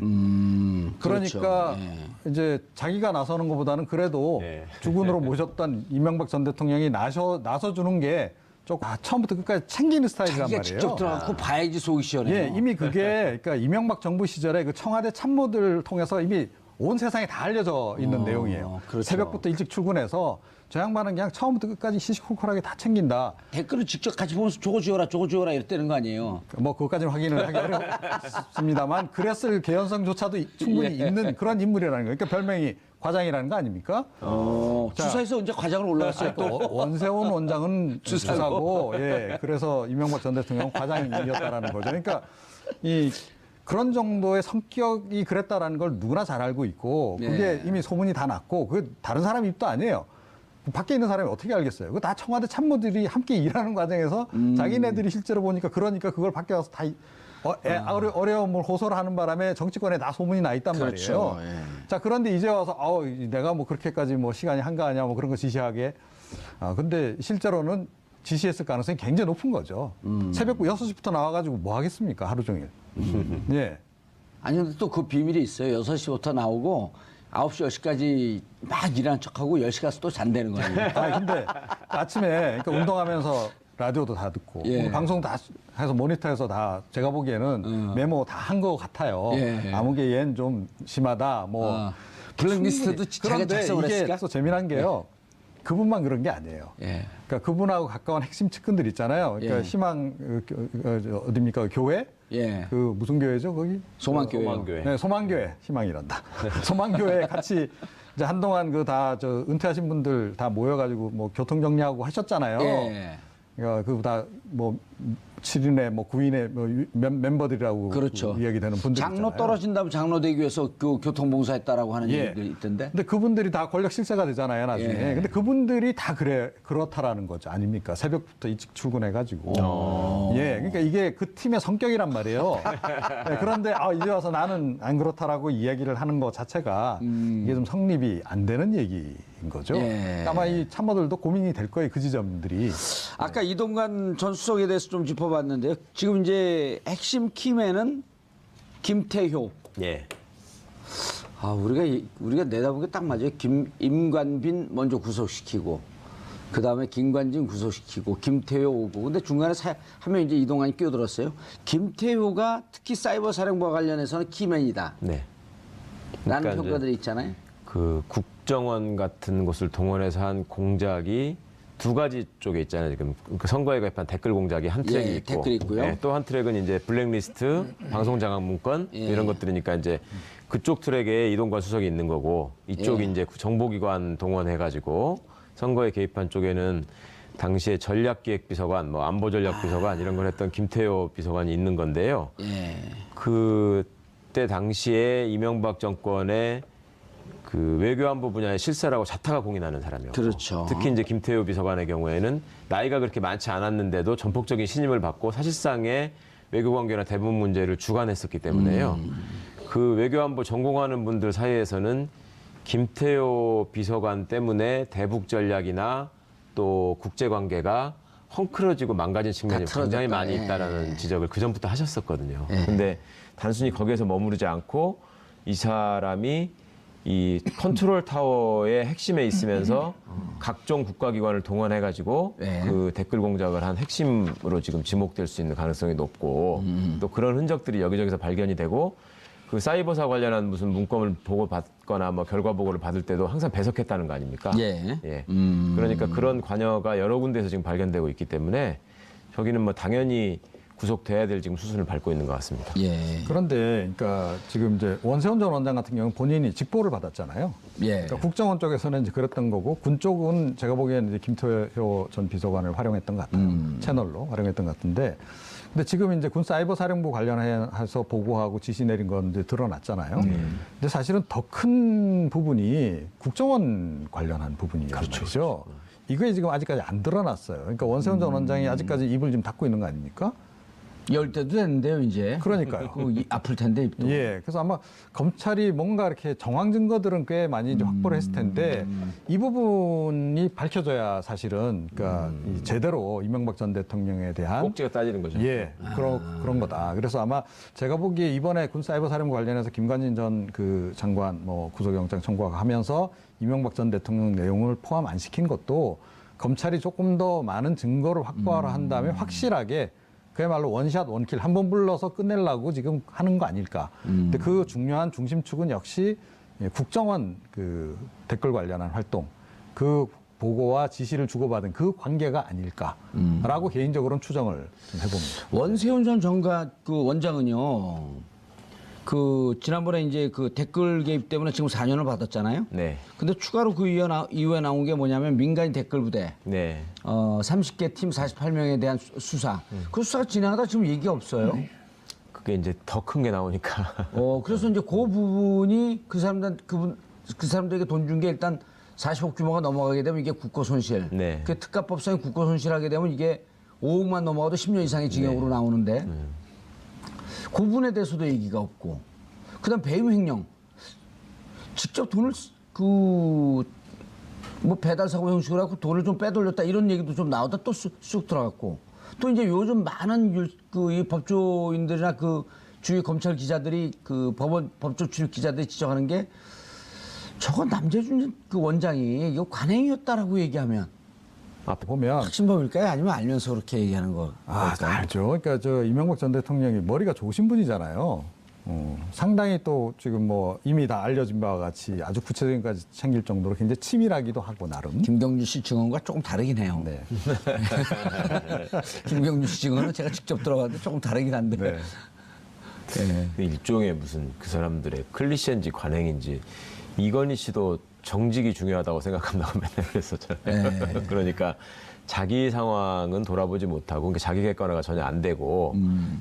그러니까 그렇죠. 예. 이제 자기가 나서는 것보다는 그래도 예. 주군으로 모셨던 이명박 전 대통령이 나서주는 게 조금 처음부터 끝까지 챙기는 스타일이란 자기가 말이에요. 직접 들어가고 봐야지 속이 시원해요. 예, 이미 그게 그러니까 이명박 정부 시절에 그 청와대 참모들을 통해서 이미 온 세상에 다 알려져 있는 내용이에요. 그렇죠. 새벽부터 일찍 출근해서 저 양반은 그냥 처음부터 끝까지 시시콜콜하게 다 챙긴다. 댓글을 직접 같이 보면서 저거 지워라 이랬다는 거 아니에요. 뭐 그것까지는 확인을 하기 어렵습니다만 그랬을 개연성조차도 충분히 예. 있는 그런 인물이라는 거예요. 그러니까 별명이 과장이라는 거 아닙니까? 자, 수사에서 언제 과장으로 올라갔어요? 또 원세훈 원장은 주사고, 예, 그래서 이명박 전 대통령은 과장이었다라는 거죠. 그러니까 이 그런 정도의 성격이 그랬다라는 걸 누구나 잘 알고 있고, 그게 네. 이미 소문이 다 났고, 그 다른 사람 입도 아니에요. 밖에 있는 사람이 어떻게 알겠어요? 그거 다 청와대 참모들이 함께 일하는 과정에서 자기네들이 실제로 보니까 그러니까 그걸 밖에 와서 다 어려움을 호소를 하는 바람에 정치권에 다 소문이 나 있단 그렇죠. 말이에요. 예. 자, 그런데 이제 와서 내가 뭐 그렇게까지 뭐 시간이 한가하냐 뭐 그런 거 지시하게. 근데 실제로는 지시했을 가능성이 굉장히 높은 거죠. 새벽 6시부터 나와가지고 뭐 하겠습니까? 하루 종일. 예. 아니 근데 또 그 비밀이 있어요. 6시부터 나오고 9시, 10시까지 막 일하는 척하고 10시 가서 또 잔다는 거 아니에요? 근데 아침에 그러니까 운동하면서 라디오도 다 듣고 예. 방송 다 해서 모니터해서 다 제가 보기에는 메모 다 한 것 같아요. 예. 아무개 얘는 좀 심하다. 뭐 블랙리스트도 자기가 그런데 작성을 이게 했을까? 또 재미난 게요. 그분만 그런 게 아니에요. 예. 그러니까 그분하고 가까운 핵심 측근들 있잖아요. 그러니까 예. 희망 어딥니까 교회? 예. 그 무슨 교회죠 거기? 소망교회. 소망교회. 네, 소망교회 희망이란다. 소망교회 같이 이제 한동안 그 다 저 은퇴하신 분들 다 모여가지고 뭐 교통 정리하고 하셨잖아요. 예. 그러니까 그 다 뭐 7인의 뭐 9인의 뭐 멤버들이라고 그렇죠. 이야기되는 분들 장로 있잖아요. 떨어진다면 장로되기 위해서 그 교통봉사했다라고 하는 예. 얘기도 있던데. 근데 그분들이 다 권력 실세가 되잖아요, 나중에. 예. 근데 그분들이 다 그렇다라는 거죠. 아닙니까? 새벽부터 일찍 출근해가지고. 예. 그러니까 이게 그 팀의 성격이란 말이에요. 예, 그런데 이제 와서 나는 안 그렇다라고 이야기를 하는 것 자체가 이게 좀 성립이 안 되는 얘기인 거죠. 예. 아마 이 참모들도 고민이 될 거예요, 그 지점들이. 아까 이동관 전 수석에 대해서 좀 짚어봤는데요. 지금 이제 핵심 키맨은 김태효. 예. 우리가 내다본 게 딱 맞아요. 임관빈 먼저 구속시키고, 그 다음에 김관진 구속시키고, 김태효 오고. 근데 중간에 한 명 이제 이동관이 끼어들었어요. 김태효가 특히 사이버 사령부와 관련해서는 키맨이다. 네. 라는 그러니까 평가들이 있잖아요. 그 국정원 같은 곳을 동원해서 한 공작이 두 가지 쪽에 있잖아요. 지금 그 선거에 가입한 댓글 공작이 한 트랙이 예, 있고, 댓글이 있고요. 또 한 트랙은 이제 블랙리스트, 방송 장악 문건 예. 이런 것들이니까 이제 그쪽 트랙에 이동관 수석이 있는 거고 이쪽이 예. 이제 정보기관 동원해가지고 선거에 개입한 쪽에는 당시에 전략기획비서관, 뭐 안보전략비서관 이런 걸 했던 김태효 비서관이 있는 건데요. 예. 그때 당시에 이명박 정권의 그 외교안보 분야의 실세라고 자타가 공인하는 사람이었고, 그렇죠. 특히 이제 김태효 비서관의 경우에는 나이가 그렇게 많지 않았는데도 전폭적인 신임을 받고 사실상의 외교관계나 대부분 문제를 주관했었기 때문에요. 그 외교안보 전공하는 분들 사이에서는 김태효 비서관 때문에 대북 전략이나 또 국제관계가 헝클어지고 망가진 측면이 다 굉장히 틀어졌다. 많이 예. 있다라는 지적을 그 전부터 하셨었거든요. 근데 단순히 거기에서 머무르지 않고 이 사람이 이 컨트롤 타워의 핵심에 있으면서 각종 국가기관을 동원해가지고 네. 그 댓글 공작을 한 핵심으로 지금 지목될 수 있는 가능성이 높고 또 그런 흔적들이 여기저기서 발견이 되고 그 사이버사 관련한 무슨 문건을 보고 받거나 뭐 결과 보고를 받을 때도 항상 배석했다는 거 아닙니까? 예. 그러니까 그런 관여가 여러 군데에서 지금 발견되고 있기 때문에 저기는 뭐 당연히 구속돼야 될 지금 수순을 밟고 있는 것 같습니다. 예. 그런데 그러니까 지금 이제 원세훈 전 원장 같은 경우는 본인이 직보를 받았잖아요. 예. 그러니까 국정원 쪽에서는 이제 그랬던 거고 군 쪽은 제가 보기에는 이제 김태효 전 비서관을 활용했던 것 같아요. 채널로 활용했던 것 같은데, 근데 지금 이제 군 사이버 사령부 관련해서 보고하고 지시 내린 건 이제 드러났잖아요. 근데 사실은 더 큰 부분이 국정원 관련한 부분이란 말이죠. 이게 지금 아직까지 안 드러났어요. 그러니까 원세훈 전 원장이 아직까지 입을 지금 닫고 있는 거 아닙니까? 열 때도 됐는데요, 이제. 그러니까요. 아플 텐데 입도. 예, 그래서 아마 검찰이 뭔가 이렇게 정황 증거들은 꽤 많이 이제 확보를 했을 텐데 이 부분이 밝혀져야 사실은 그러니까 이 제대로 이명박 전 대통령에 대한 꼭지가 따지는 거죠. 예, 그런 거다. 그래서 아마 제가 보기에 이번에 군사이버살인 관련해서 김관진 전 그 장관 뭐 구속영장 청구하면서 이명박 전 대통령 내용을 포함 안 시킨 것도 검찰이 조금 더 많은 증거를 확보하려 한 다음에 확실하게 그야말로 원샷 원킬 한 번 불러서 끝내려고 지금 하는 거 아닐까. 근데 그 중요한 중심축은 역시 국정원 그 댓글 관련한 활동, 그 보고와 지시를 주고받은 그 관계가 아닐까라고 개인적으로는 추정을 좀 해봅니다. 원세훈 전 정가 그 원장은요. 그 지난번에 이제 그 댓글 개입 때문에 지금 4년을 받았잖아요. 네. 근데 추가로 그 이후에 나온 게 뭐냐면 민간인 댓글 부대. 네. 30개 팀 48명에 대한 수사. 그 수사가 진행하다 지금 얘기가 없어요. 그게 이제 더 큰 게 나오니까. 그래서 이제 그 부분이 그 사람들에게 돈 준 게 일단 40억 규모가 넘어가게 되면 이게 국고 손실. 네. 그 특가법상의 국고 손실하게 되면 이게 5억만 넘어가도 10년 이상의 징역으로 나오는데 그 부분에 대해서도 얘기가 없고. 그다음 배임 횡령. 직접 돈을 뭐 배달 사고 형식으로 하고 돈을 좀 빼돌렸다 이런 얘기도 좀 나오다 또 쑥 들어갔고. 또 이제 요즘 많은 이 법조인들이나 그 주위 검찰 기자들이 그 법조 출입 기자들이 지적하는 게 저건 남재준 그 원장이 이거 관행이었다라고 얘기하면 보면 확신범일까요? 아니면 알면서 그렇게 얘기하는 거? 알죠. 그러니까 저 이명박 전 대통령이 머리가 좋으신 분이잖아요. 상당히 또 지금 뭐 이미 다 알려진 바와 같이 아주 구체적인 까지 챙길 정도로 굉장히 치밀하기도 하고 나름. 김경준 씨 증언과 조금 다르긴 해요. 네. 김경준 씨 증언은 제가 직접 들어봤는데 조금 다르긴 한데. 네. 네. 그 일종의 무슨 그 사람들의 클리셰인지 관행인지 이건희 씨도 정직이 중요하다고 생각한다고 맨날 그랬었잖아요. 네. 그러니까 자기 상황은 돌아보지 못하고 그러니까 자기 객관화가 전혀 안 되고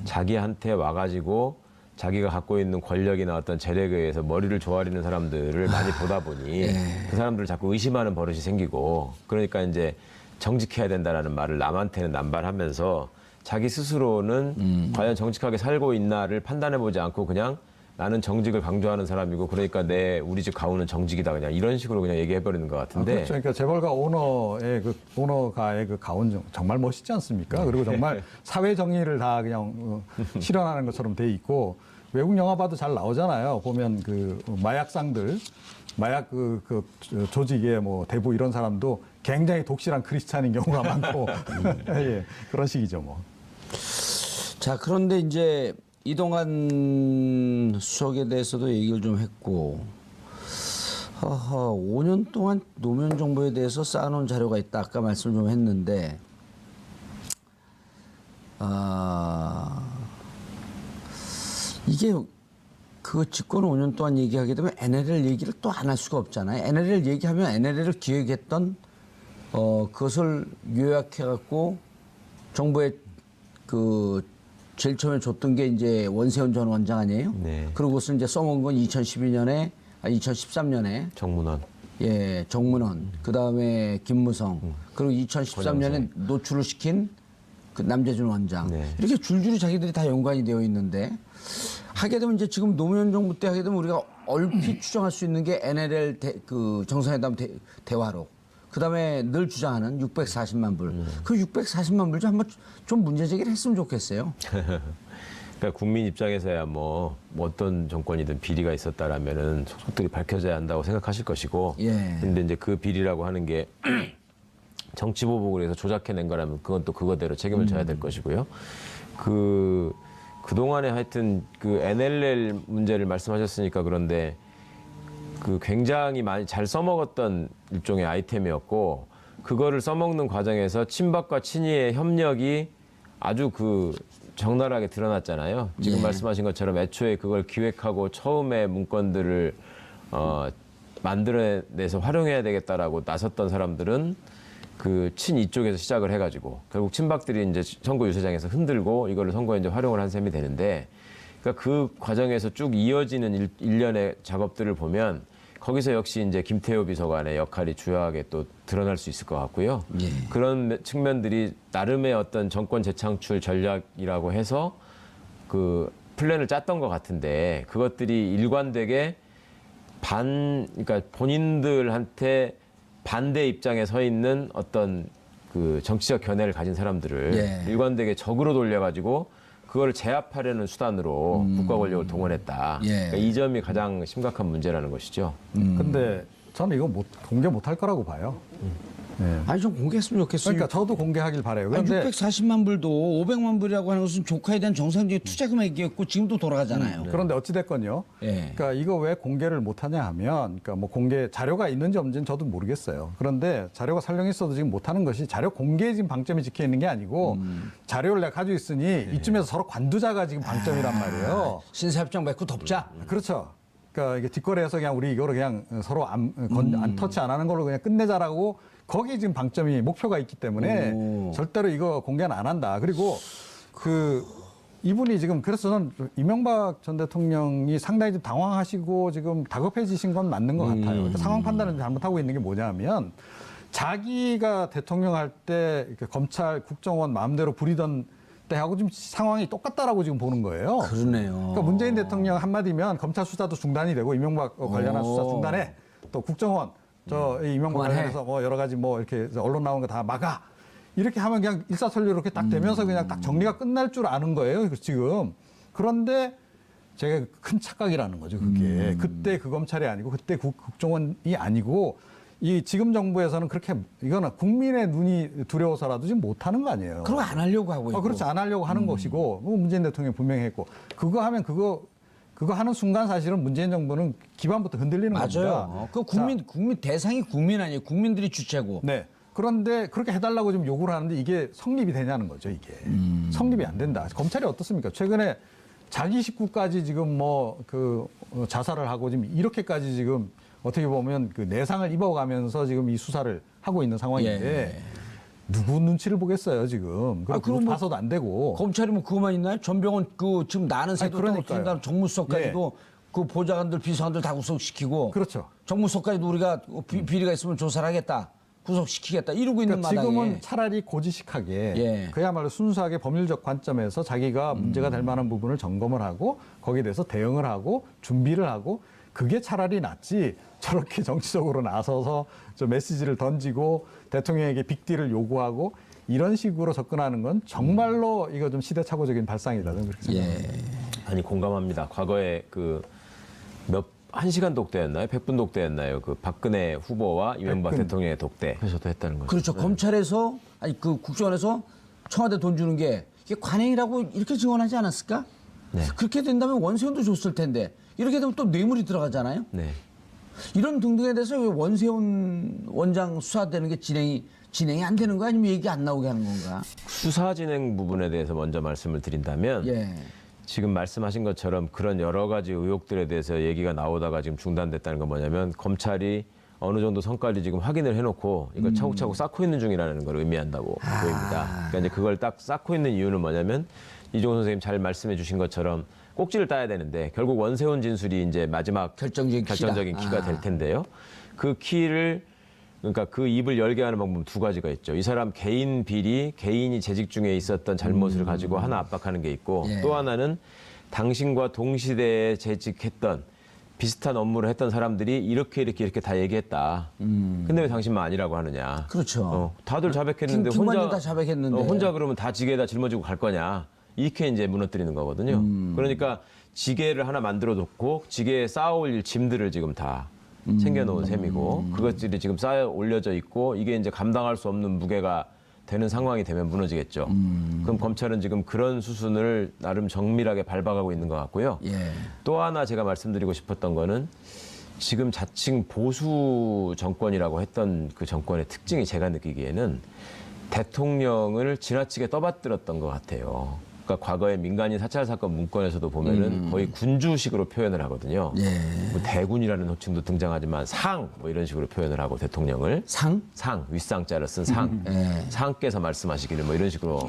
자기한테 와가지고 자기가 갖고 있는 권력이나 어떤 재력에 의해서 머리를 조아리는 사람들을 많이 보다 보니 그 사람들을 자꾸 의심하는 버릇이 생기고 그러니까 이제 정직해야 된다라는 말을 남한테는 남발하면서 자기 스스로는 과연 정직하게 살고 있나를 판단해보지 않고 그냥 나는 정직을 강조하는 사람이고 그러니까 우리 집 가훈은 정직이다 그냥 이런 식으로 그냥 얘기해버리는 것 같은데. 그렇죠. 그러니까 재벌가 오너가의 그 가훈 정말 멋있지 않습니까? 그리고 정말 사회 정의를 다 그냥 실현하는 것처럼 돼 있고 외국 영화 봐도 잘 나오잖아요. 보면 그 마약상들, 마약 그 조직의 뭐 대부 이런 사람도 굉장히 독실한 크리스찬인 경우가 많고 예, 그런 식이죠 뭐. 자, 그런데 이제 이동환 수석에 대해서도 얘기를 좀 했고, 5년 동안 노무현 정부에 대해서 쌓아놓은 자료가 있다. 아까 말씀 좀 했는데, 이게 그 집권 5년 동안 얘기하게 되면 NLL 얘기를 또 안 할 수가 없잖아요. NLL 얘기하면 NLL을 기획했던 그것을 요약해갖고 정부에 그 제일 처음에 줬던 게 이제 원세훈 전 원장 아니에요? 네. 그리고 그것을 이제 써먹은 건 2013년에 정문원. 예, 정문원, 그 다음에 김무성, 그리고 2013년에 노출을 시킨 그 남재준 원장. 네. 이렇게 줄줄이 자기들이 다 연관이 되어 있는데 하게 되면 이제 지금 노무현 정부 때 하게 되면 우리가 얼핏 추정할 수 있는 게 NLL 그 정상회담 대화록. 그 다음에 늘 주장하는 640만 불. 그 640만 불 좀 한번 좀 문제 제기를 했으면 좋겠어요. 그러니까 국민 입장에서야 뭐 어떤 정권이든 비리가 있었다라면은 속속들이 밝혀져야 한다고 생각하실 것이고. 예. 근데 이제 그 비리라고 하는 게 정치 보복을 해서 조작해낸 거라면 그건 또 그거대로 책임을 져야 될 것이고요. 그동안에 하여튼 그 NLL 문제를 말씀하셨으니까 그런데 그 굉장히 많이 잘 써먹었던 일종의 아이템이었고 그거를 써먹는 과정에서 친박과 친이의 협력이 아주 그 적나라하게 드러났잖아요. 지금 예. 말씀하신 것처럼 애초에 그걸 기획하고 처음에 문건들을 만들어내서 활용해야 되겠다라고 나섰던 사람들은 그 친이 쪽에서 시작을 해가지고 결국 친박들이 이제 선거 유세장에서 흔들고 이거를 선거에 이제 활용을 한 셈이 되는데 그러니까 그 과정에서 쭉 이어지는 일련의 작업들을 보면 거기서 역시 이제 김태호 비서관의 역할이 주요하게 또 드러날 수 있을 것 같고요. 예. 그런 측면들이 나름의 어떤 정권 재창출 전략이라고 해서 그 플랜을 짰던 것 같은데 그것들이 일관되게 그러니까 본인들한테 반대 입장에 서 있는 어떤 그 정치적 견해를 가진 사람들을 예. 일관되게 적으로 돌려가지고 그걸 제압하려는 수단으로 국가 권력을 동원했다. 예. 그러니까 이 점이 가장 심각한 문제라는 것이죠. 근데 저는 이거 공개 못할 거라고 봐요. 네. 아니 좀 공개했으면 좋겠어요. 그러니까 저도 공개하길 바래요. 아니, 그런데 640만 불도 500만 불이라고 하는 것은 조카에 대한 정상적인 투자 금액이었고 지금도 돌아가잖아요. 그런데 어찌 됐건요. 예. 그러니까 이거 왜 공개를 못하냐 하면, 그러니까 뭐 공개 자료가 있는지 없는지는 저도 모르겠어요. 그런데 자료가 설령 있어도 지금 못하는 것이 자료 공개에 지금 방점이 찍혀 있는 게 아니고 자료를 내가 가지고 있으니 이쯤에서 서로 관두자가 지금 방점이란 말이에요. 신사협정 맺고 덮자. 그렇죠. 그러니까 이게 뒷거래에서 그냥 우리 이거를 그냥 서로 안 터치 안 하는 걸로 그냥 끝내자라고 거기 지금 방점이 목표가 있기 때문에 오. 절대로 이거 공개는 안 한다. 그리고 이분이 지금 그래서 저는 이명박 전 대통령이 상당히 좀 당황하시고 지금 다급해지신 건 맞는 것 같아요. 그러니까 상황 판단을 잘못하고 있는 게 뭐냐면 자기가 대통령 할 때 검찰 국정원 마음대로 부리던 때하고 지금 상황이 똑같다라고 지금 보는 거예요. 그러네요. 그러니까 문재인 대통령 한마디면 검찰 수사도 중단이 되고 이명박 관련한 수사 중단해. 또 국정원 이 이명박 그만해. 관련해서 뭐 여러 가지 뭐 이렇게 언론 나오는 거 다 막아. 이렇게 하면 그냥 일사천리로 이렇게 딱 되면서 그냥 딱 정리가 끝날 줄 아는 거예요. 지금. 그런데 제가 큰 착각이라는 거죠. 그게. 그때 그 검찰이 아니고 그때 국정원이 아니고 이 지금 정부에서는 그렇게 이거는 국민의 눈이 두려워서라도 지금 못하는 거 아니에요. 그럼 안 하려고 하고 있고. 그렇지 안 하려고 하는 것이고 뭐 문재인 대통령이 분명히 했고 그거 하면 그거 하는 순간 사실은 문재인 정부는 기반부터 흔들리는 겁니다. 맞아요. 그 국민 대상이 국민 아니에요. 국민들이 주체고. 네. 그런데 그렇게 해달라고 지금 요구를 하는데 이게 성립이 되냐는 거죠, 이게. 성립이 안 된다. 검찰이 어떻습니까? 최근에 자기 식구까지 지금 자살을 하고 지금 이렇게까지 지금 어떻게 보면 그 내상을 입어가면서 지금 이 수사를 하고 있는 상황인데 예. 누구 눈치를 보겠어요, 지금. 그럼 뭐 봐서도 안 되고. 검찰이 뭐 그거만 있나요? 전병헌 지금 나는 새도 그러니까요. 정무수석까지도 그 보좌관들 비서관들 다 구속시키고. 그렇죠. 정무수석까지도 우리가 비리가 있으면 조사를 하겠다. 구속시키겠다. 이러고 있는 그러니까 마당에. 지금은 차라리 고지식하게 예. 그야말로 순수하게 법률적 관점에서 자기가 문제가 될 만한 부분을 점검을 하고 거기에 대해서 대응을 하고 준비를 하고 그게 차라리 낫지 저렇게 정치적으로 나서서 저 메시지를 던지고 대통령에게 빅딜을 요구하고 이런 식으로 접근하는 건 정말로 이거 좀 시대착오적인 발상이다. 저는 그렇게 생각합니다. 아니 공감합니다. 과거에 1시간 독대였나요? 100분 독대였나요? 그 박근혜 후보와 이명박 100분. 대통령의 독대에서도 했다는 거죠. 그렇죠. 검찰에서 그 국정원에서 청와대 돈 주는 게 이게 관행이라고 이렇게 증언하지 않았을까? 네. 그렇게 된다면 원세훈도 줬을 텐데 이렇게 되면 또 뇌물이 들어가잖아요. 네. 이런 등등에 대해서 왜 원세훈 원장 수사되는 게 진행이 안 되는 거야? 아니면 얘기 안 나오게 하는 건가? 수사 진행 부분에 대해서 먼저 말씀을 드린다면 예. 지금 말씀하신 것처럼 그런 여러 가지 의혹들에 대해서 얘기가 나오다가 지금 중단됐다는 건 뭐냐면 검찰이 어느 정도 성과를 지금 확인을 해놓고 이걸 차곡차곡 쌓고 있는 중이라는 걸 의미한다고 보입니다. 그러니까 이제 그걸 딱 쌓고 있는 이유는 뭐냐면 이종호 선생님 잘 말씀해 주신 것처럼 꼭지를 따야 되는데 결국 원세훈 진술이 이제 마지막 결정적인 키가 될 텐데요. 그 키를 그러니까 그 입을 열게 하는 방법은 두 가지가 있죠. 이 사람 개인 비리, 개인이 재직 중에 있었던 잘못을 가지고 하나 압박하는 게 있고 예. 또 하나는 당신과 동시대에 재직했던 비슷한 업무를 했던 사람들이 이렇게 다 얘기했다. 근데 왜 당신만 아니라고 하느냐. 그렇죠. 다들 자백했는데 김관진 다 자백했는데. 혼자 그러면 다 지게에다 짊어지고 갈 거냐. 이렇게 이제 무너뜨리는 거거든요. 그러니까 지게를 하나 만들어 놓고 지게에 쌓아 올릴 짐들을 지금 다 챙겨놓은 셈이고 그것들이 지금 쌓여 올려져 있고 이게 이제 감당할 수 없는 무게가 되는 상황이 되면 무너지겠죠. 그럼 검찰은 지금 그런 수순을 나름 정밀하게 밟아가고 있는 것 같고요. 예. 또 하나 제가 말씀드리고 싶었던 거는 지금 자칭 보수 정권이라고 했던 그 정권의 특징이 제가 느끼기에는 대통령을 지나치게 떠받들었던 것 같아요. 그러니까 과거에 민간인 사찰 사건 문건에서도 보면은 거의 군주식으로 표현을 하거든요. 예. 뭐 대군이라는 호칭도 등장하지만 상 뭐 이런 식으로 표현을 하고 대통령을 상? 윗상자로 쓴 상. 예. 상께서 말씀하시기를 뭐 이런 식으로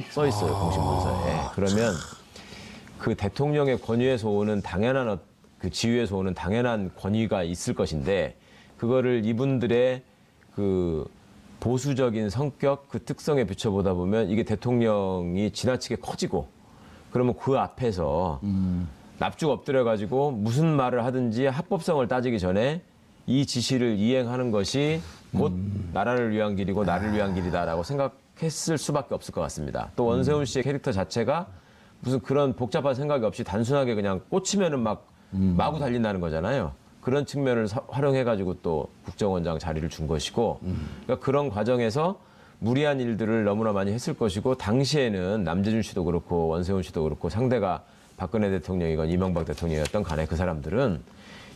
써 있어요 공식 문서에. 그러면 그 대통령의 권위에서 오는 당연한 그 지휘에서 오는 당연한 권위가 있을 것인데 그거를 이분들의 그 보수적인 성격 그 특성에 비춰보다 보면 이게 대통령이 지나치게 커지고 그러면 그 앞에서 납죽 엎드려가지고 무슨 말을 하든지 합법성을 따지기 전에 이 지시를 이행하는 것이 곧 나라를 위한 길이고 나를 위한 길이다라고 생각했을 수밖에 없을 것 같습니다. 또 원세훈 씨의 캐릭터 자체가 무슨 그런 복잡한 생각이 없이 단순하게 그냥 꽂히면은 막 마구 달린다는 거잖아요. 그런 측면을 활용해가지고 또 국정원장 자리를 준 것이고 그러니까 그런 과정에서 무리한 일들을 너무나 많이 했을 것이고 당시에는 남재준 씨도 그렇고 원세훈 씨도 그렇고 상대가 박근혜 대통령이건 이명박 대통령이었던 간에 그 사람들은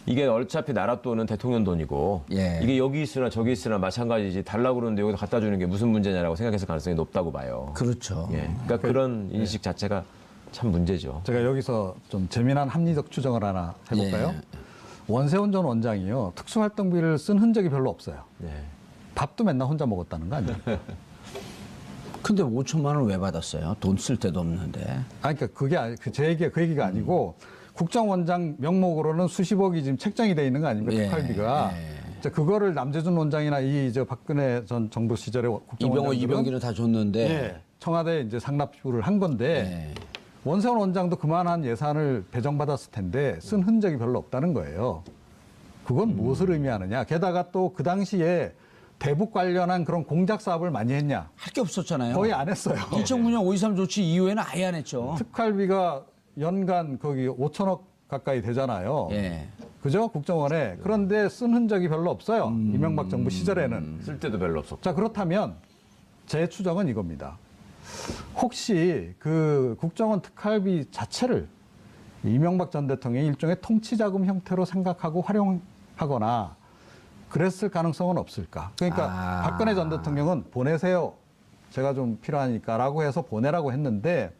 이게 어차피 나라 돈은 대통령 돈이고 예. 이게 여기 있으나 저기 있으나 마찬가지지 달라고 그러는데 여기다 갖다 주는 게 무슨 문제냐라고 생각했을 가능성이 높다고 봐요. 그렇죠. 예. 그러니까 그런 인식 자체가 참 문제죠. 제가 여기서 좀 재미난 합리적 추정을 하나 해볼까요? 예. 원세훈 전 원장이요. 특수활동비를 쓴 흔적이 별로 없어요. 네. 밥도 맨날 혼자 먹었다는 거 아니에요? 근데 5천만 원을 왜 받았어요? 돈 쓸 데도 없는데. 그러니까 그게 제 얘기가 그 얘기가 아니고 국정원장 명목으로는 수십억이 지금 책정이 돼 있는 거 아닙니까? 예, 특활비가. 자, 그거를 남재준 원장이나 박근혜 전 정부 시절에 국정원장 이병호, 이병기는 다 줬는데. 예, 청와대에 이제 상납부를 한 건데 예. 원세훈 원장도 그만한 예산을 배정받았을 텐데 쓴 흔적이 별로 없다는 거예요. 그건 무엇을 의미하느냐? 게다가 또 그 당시에 대북 관련한 그런 공작 사업을 많이 했냐? 할 게 없었잖아요. 거의 안 했어요. 2009년 5.23 조치 이후에는 아예 안 했죠. 특활비가 연간 거기 5천억 가까이 되잖아요. 예. 그죠? 국정원에. 그런데 쓴 흔적이 별로 없어요. 이명박 정부 시절에는. 쓸 때도 별로 없었고. 자, 그렇다면 제 추정은 이겁니다. 혹시 그 국정원 특활비 자체를 이명박 전 대통령이 일종의 통치자금 형태로 생각하고 활용하거나 그랬을 가능성은 없을까? 그러니까 박근혜 전 대통령은 보내세요. 제가 좀 필요하니까라고 해서 보내라고 했는데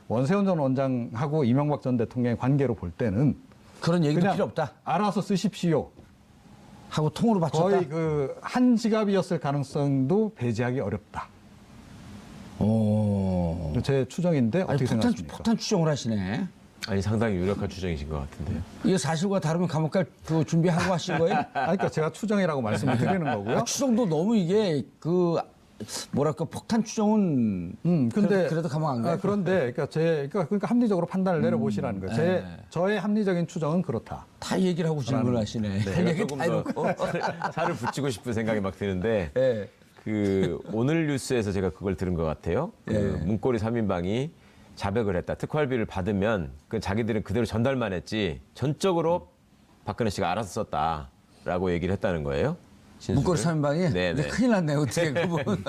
원세훈 전 원장하고 이명박 전 대통령의 관계로 볼 때는 그런 얘기도 그냥 필요 없다. 알아서 쓰십시오. 하고 통으로 바쳤다. 거의 그 한 지갑이었을 가능성도 배제하기 어렵다. 오. 제 추정인데 아니, 어떻게 생각하십니까? 폭탄 추정을 하시네. 아니 상당히 유력한 추정이신 것 같은데요. 이게 사실과 다르면 감옥 갈 그 준비하고 하신 거예요? 그러니까 제가 추정이라고 말씀을 드리는 거고요. 추정도 너무 이게 그 뭐랄까 폭탄 추정은 근데 그래도 감옥 안 가요. 그런데 그러니까 합리적으로 판단을 내려보시라는 거예요. 저의 합리적인 추정은 그렇다. 다 얘기를 하고 질문을 하시네. 제가 얘기 조금 다 해놓고. 더 살을 붙이고 싶은 생각이 막 드는데 예. 그 오늘 뉴스에서 제가 그걸 들은 것 같아요. 그 문고리 3인방이 자백을 했다. 특활비를 받으면 그 자기들은 그대로 전달만 했지 전적으로 박근혜 씨가 알아서 썼다라고 얘기를 했다는 거예요. 문고리 3인방이? 네네. 큰일 났네, 어떻게 그분.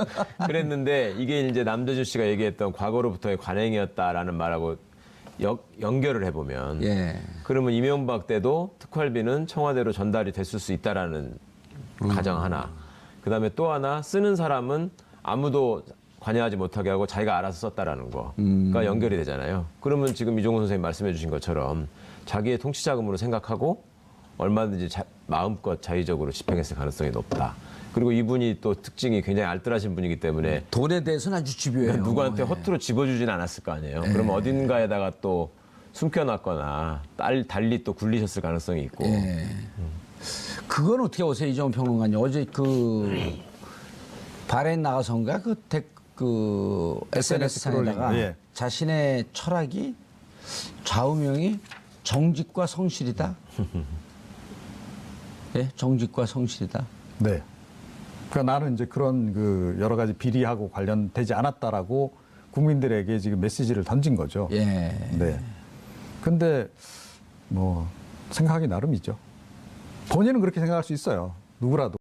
그랬는데 이게 이제 남재준 씨가 얘기했던 과거로부터의 관행이었다라는 말하고 연결을 해보면 예. 그러면 이명박 때도 특활비는 청와대로 전달이 됐을 수 있다라는 가정 하나. 그다음에 또 하나 쓰는 사람은 아무도 관여하지 못하게 하고 자기가 알아서 썼다라는 거가 연결이 되잖아요. 그러면 지금 이종훈 선생님 말씀해 주신 것처럼 자기의 통치자금으로 생각하고 얼마든지 마음껏 자의적으로 집행했을 가능성이 높다. 그리고 이분이 또 특징이 굉장히 알뜰하신 분이기 때문에 돈에 대해서는 아주 집요해요. 누구한테 허투루 집어주진 않았을 거 아니에요. 그러면 어딘가에다가 또 숨겨놨거나 달리 또 굴리셨을 가능성이 있고. 그건 어떻게 보세요, 이정훈 평론가님? 어제 그 바레인 나가서인가 그 SNS 상에다가 예. 자신의 철학이 좌우명이 정직과 성실이다. 예, 정직과 성실이다. 네. 그러니까 나는 이제 그런 그 여러 가지 비리하고 관련되지 않았다라고 국민들에게 지금 메시지를 던진 거죠. 예. 네. 근데 뭐 생각하기 나름이죠. 본인은 그렇게 생각할 수 있어요. 누구라도.